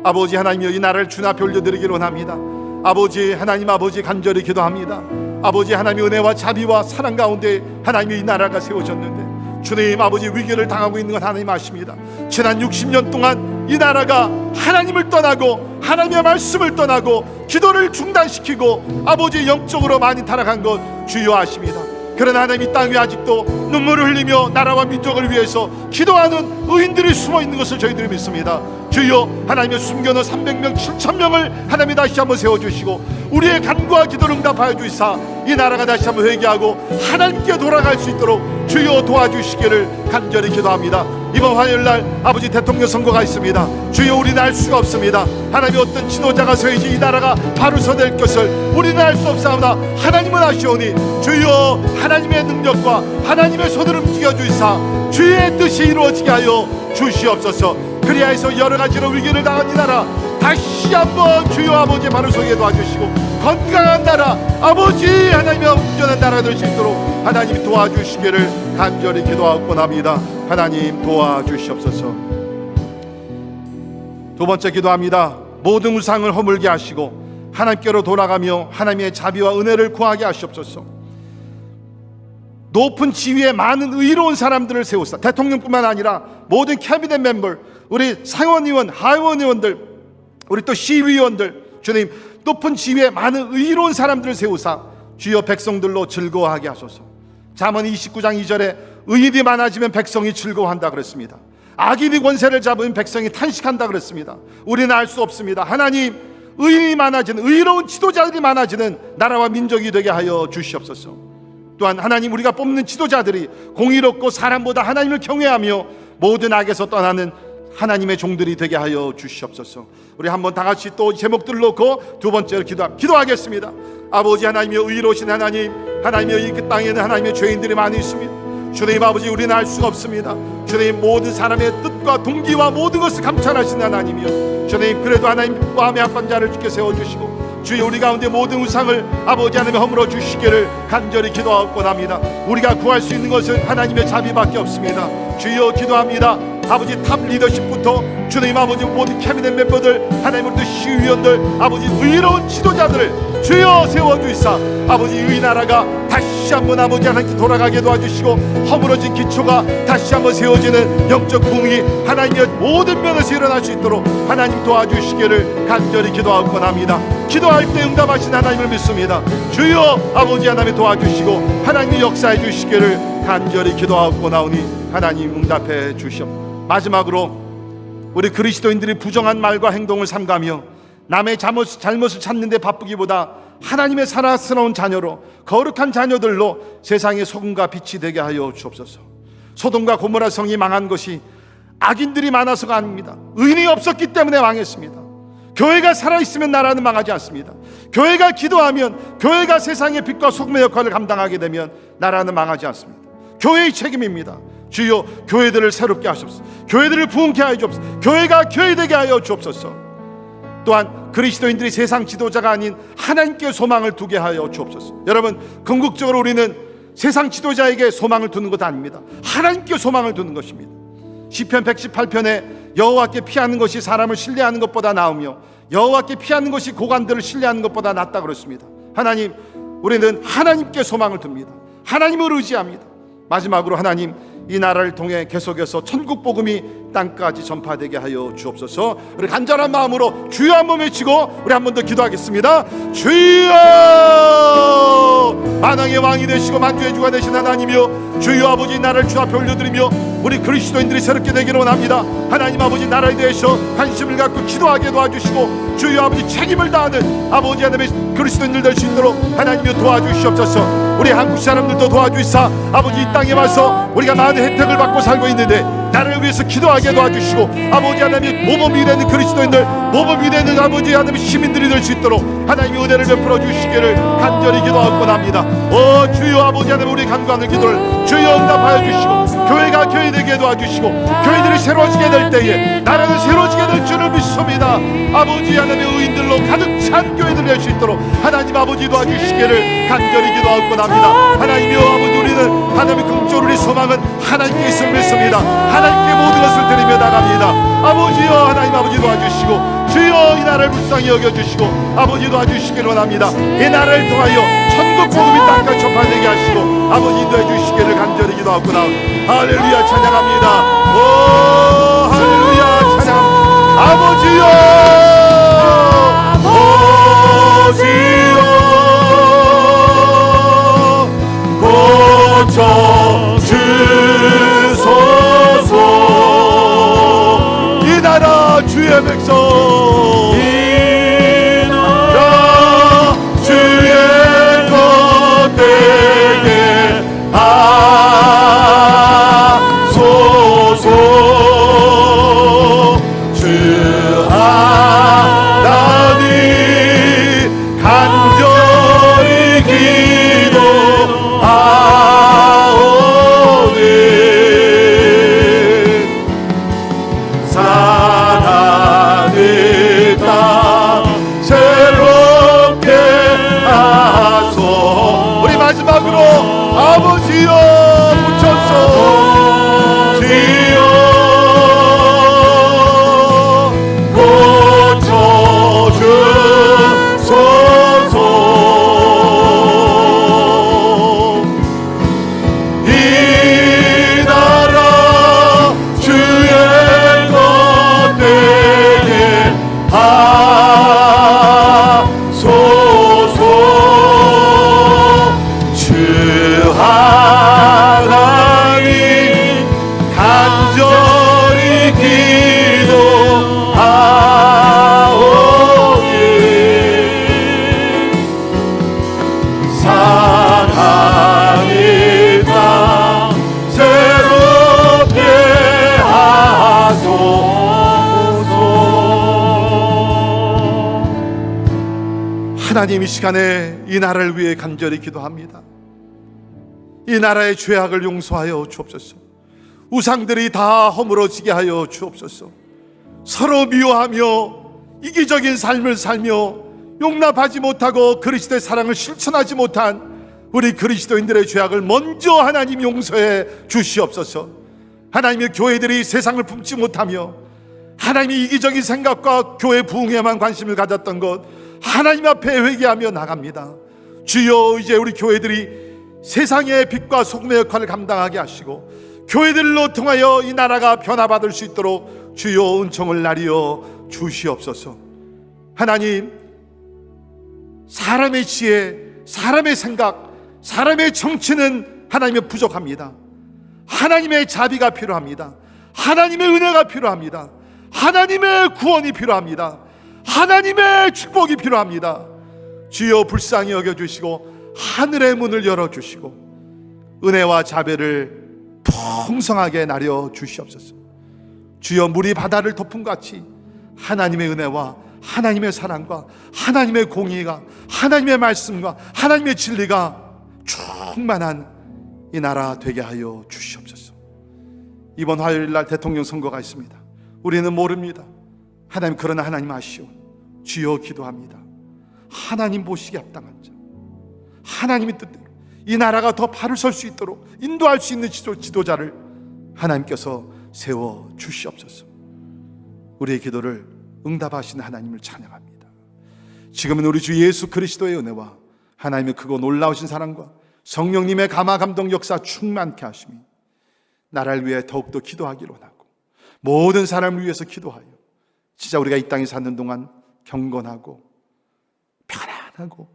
아버지 하나님이여, 이 나라를 주님 앞에 올려드리기를 원합니다. 아버지 하나님, 아버지 간절히 기도합니다. 아버지 하나님의 은혜와 자비와 사랑 가운데 하나님의 이 나라가 세워졌는데 주님 아버지 위기를 당하고 있는 건 하나님 아십니다. 지난 60년 동안 이 나라가 하나님을 떠나고 하나님의 말씀을 떠나고 기도를 중단시키고 아버지 영적으로 많이 타락한 것 주여 아십니다. 그러나 하나님 이 땅 위에 아직도 눈물을 흘리며 나라와 민족을 위해서 기도하는 의인들이 숨어있는 것을 저희들이 믿습니다. 주여 하나님의 숨겨놓은 300명 7,000명을 하나님이 다시 한번 세워주시고 우리의 간구와 기도를 응답하여 주시사 이 나라가 다시 한번 회개하고 하나님께 돌아갈 수 있도록 주여 도와주시기를 간절히 기도합니다. 이번 화요일날 아버지 대통령 선거가 있습니다. 주여 우리는 알 수가 없습니다. 하나님의 어떤 지도자가 서야지 이 나라가 바로 서될 것을 우리는 알 수 없사오나 하나님은 아시오니 주여 하나님의 능력과 하나님의 손을 움직여 주시사 주의 뜻이 이루어지게 하여 주시옵소서. 그리하여서 여러 가지로 위기를 당한 이 나라 다시 한번 주여 아버지 바로 서게 도와주시고 건강한 나라 아버지 하나님의 온전한 나라 될 수 있도록 하나님이 도와주시기를 간절히 기도하고 합니다. 하나님 도와주시옵소서. 두 번째 기도합니다. 모든 우상을 허물게 하시고 하나님께로 돌아가며 하나님의 자비와 은혜를 구하게 하시옵소서. 높은 지위에 많은 의로운 사람들을 세우사 대통령뿐만 아니라 모든 캐비넷 멤버, 우리 상원의원, 하원의원들, 우리 또 시의원들, 주님 높은 지위에 많은 의로운 사람들을 세우사 주여 백성들로 즐거워하게 하소서. 잠언 29장 2절에 의인이 많아지면 백성이 즐거워한다 그랬습니다. 악인이 권세를 잡으면 백성이 탄식한다 그랬습니다. 우리는 알 수 없습니다. 하나님 의인이 많아지는 의로운 지도자들이 많아지는 나라와 민족이 되게 하여 주시옵소서. 또한 하나님 우리가 뽑는 지도자들이 공의롭고 사람보다 하나님을 경외하며 모든 악에서 떠나는 하나님의 종들이 되게 하여 주시옵소서. 우리 한번 다 같이 또 제목들을 놓고 두 번째로 기도하겠습니다. 아버지 하나님이여, 의로우신 하나님, 하나님이여, 이 땅에는 하나님의 죄인들이 많이 있습니다. 주님 아버지 우리는 알 수가 없습니다. 주님 모든 사람의 뜻과 동기와 모든 것을 감찰하신 하나님이여, 주님 그래도 하나님 마음의 아픈 자를 주께 세워주시고 주여 우리 가운데 모든 우상을 아버지 하나님의 허물어 주시기를 간절히 기도하고 합니다. 우리가 구할 수 있는 것은 하나님의 자비밖에 없습니다. 주여 기도합니다. 아버지 탑 리더십부터 주님 아버지 모든 캐비넷 멤버들, 하나님의 시의원들, 아버지 의로운 지도자들을 주여 세워주시사 아버지 이 나라가 다시 한번 아버지 하나님께 돌아가게 도와주시고 허물어진 기초가 다시 한번 세워지는 영적 공의 하나님의 모든 면에서 일어날 수 있도록 하나님 도와주시기를 간절히 기도하고 합니다. 기도할 때 응답하신 하나님을 믿습니다. 주여 아버지 하나님 도와주시고 하나님이 역사해 주시기를 간절히 기도하고 나오니 하나님 응답해 주시옵소서. 마지막으로 우리 그리스도인들이 부정한 말과 행동을 삼가며 남의 잘못을 찾는 데 바쁘기보다 하나님의 사랑스러운 자녀로 거룩한 자녀들로 세상의 소금과 빛이 되게 하여 주옵소서. 소돔과 고모라 성이 망한 것이 악인들이 많아서가 아닙니다. 의인이 없었기 때문에 망했습니다. 교회가 살아있으면 나라는 망하지 않습니다. 교회가 기도하면, 교회가 세상의 빛과 소금의 역할을 감당하게 되면 나라는 망하지 않습니다. 교회의 책임입니다. 주여 교회들을 새롭게 하시옵소서. 교회들을 부흥케 하여 주옵소서. 교회가 교회되게 하여 주옵소서. 또한 그리스도인들이 세상 지도자가 아닌 하나님께 소망을 두게 하여 주옵소서. 여러분 궁극적으로 우리는 세상 지도자에게 소망을 두는 것 아닙니다. 하나님께 소망을 두는 것입니다. 시편 118편에 여호와께 피하는 것이 사람을 신뢰하는 것보다 나으며 여호와께 피하는 것이 고관들을 신뢰하는 것보다 낫다 그랬습니다. 하나님 우리는 하나님께 소망을 둡니다. 하나님을 의지합니다. 마지막으로 하나님 이 나라를 통해 계속해서 천국 복음이 땅까지 전파되게 하여 주옵소서. 우리 간절한 마음으로 주여 한번 외치고 우리 한 번 더 기도하겠습니다. 주여, 만왕의 왕이 되시고 만주의 주가 되신 하나님이여, 주여 아버지 이 나라를 주 앞에 올려드리며 우리 그리스도인들이 새롭게 되기를 원합니다. 하나님 아버지 나라에 대해서 관심을 갖고 기도하게 도와주시고 주여 아버지 책임을 다하는 아버지 하나님의 그리스도인들 될 수 있도록 하나님이 도와주시옵소서. 우리 한국 사람들도 도와주시사 아버지 이 땅에 와서 우리가 많은 혜택을 받고 살고 있는데 나라를 위해서 기도하게 도와주시고 아버지 하나님이 모범이 되는 그리스도인들, 모범이 되는 아버지 하나님의 시민들이 될 수 있도록 하나님의 은혜를 베풀어 주시기를 간절히 기도하고 합니다. 오 주여 아버지 하나님 우리 간구하는 기도를 주여 응답하여 주시고 교회가 교회되게 도와주시고 교회들이 새로워지게 될 때에 나라는 새로워지게 될 줄을 믿습니다. 아버지 하나님의 의인들로 가득 찬 교회들 될 수 있도록 하나님 아버지 도와주시기를 간절히 기도하고 합니다. 하나님이여 아버지, 우리는 하나님의 긍휼, 우리 소망은 하나님께 있음을 믿습니다. 하나님께 모든 것을 드리며 나갑니다. 아버지여 하나님 아버지 도와주시고 주여 이 나라를 불쌍히 여겨주시고 아버지 도와주시기를 원합니다. 이 나라를 통하여 천국 복음이 땅까지 전파되게 하시고 아버지 인도해 주시기를 간절히 기도하구나. 할렐루야 찬양합니다. 오 할렐루야 찬양합니다. 아버지여 고쳐 주소서. 이 나라 주의 백성, 이 나라 주의 것 되게 하소서. 주 하나님 간절히 기도하오니 사랑의 땅 새롭게 하소. 우리 마지막으로 아버지여 붙였소. 주여 고쳐주소서. 이 나라 주의 것 되게 하소서. 주 하나님 간절히 기도하오니 사랑의 땅 새롭게 하소서. 하나님 이 시간에 이 나라를 위해 간절히 기도합니다. 이 나라의 죄악을 용서하여 주옵소서. 우상들이 다 허물어지게 하여 주옵소서. 서로 미워하며 이기적인 삶을 살며 용납하지 못하고 그리스도의 사랑을 실천하지 못한 우리 그리스도인들의 죄악을 먼저 하나님 용서해 주시옵소서. 하나님의 교회들이 세상을 품지 못하며 하나님의 이기적인 생각과 교회 부흥에만 관심을 가졌던 것 하나님 앞에 회개하며 나갑니다. 주여 이제 우리 교회들이 세상의 빛과 소금의 역할을 감당하게 하시고 교회들로 통하여 이 나라가 변화받을 수 있도록 주여 은총을 나리어 주시옵소서. 하나님, 사람의 지혜, 사람의 생각, 사람의 정치는 하나님의 부족합니다. 하나님의 자비가 필요합니다. 하나님의 은혜가 필요합니다. 하나님의 구원이 필요합니다. 하나님의 축복이 필요합니다. 주여 불쌍히 여겨주시고 하늘의 문을 열어주시고 은혜와 자비를 풍성하게 나려 주시옵소서. 주여 물이 바다를 덮은 같이 하나님의 은혜와 하나님의 사랑과 하나님의 공의가 하나님의 말씀과 하나님의 진리가 충만한 이 나라 되게 하여 주시옵소서. 이번 화요일날 대통령 선거가 있습니다. 우리는 모릅니다. 하나님, 그러나 하나님 아시오. 주여 기도합니다. 하나님 보시기에 합당한 자, 하나님의 뜻대로 이 나라가 더 바로 설 수 있도록 인도할 수 있는 지도자를 하나님께서 세워 주시옵소서. 우리의 기도를 응답하시는 하나님을 찬양합니다. 지금은 우리 주 예수 그리스도의 은혜와 하나님의 크고 놀라우신 사랑과 성령님의 감화 감동 역사 충만케 하심이 나라를 위해 더욱더 기도하기를 원하고 모든 사람을 위해서 기도하여 진짜 우리가 이 땅에 사는 동안 경건하고 편안하고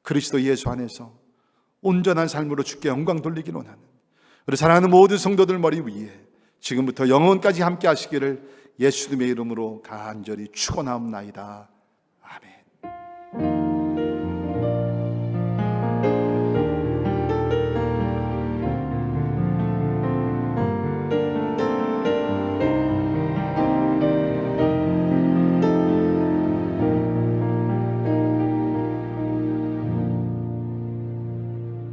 그리스도 예수 안에서 온전한 삶으로 주께 영광 돌리기를 원하는 우리 사랑하는 모든 성도들 머리 위에 지금부터 영원까지 함께 하시기를 예수님의 이름으로 간절히 축원하옵나이다.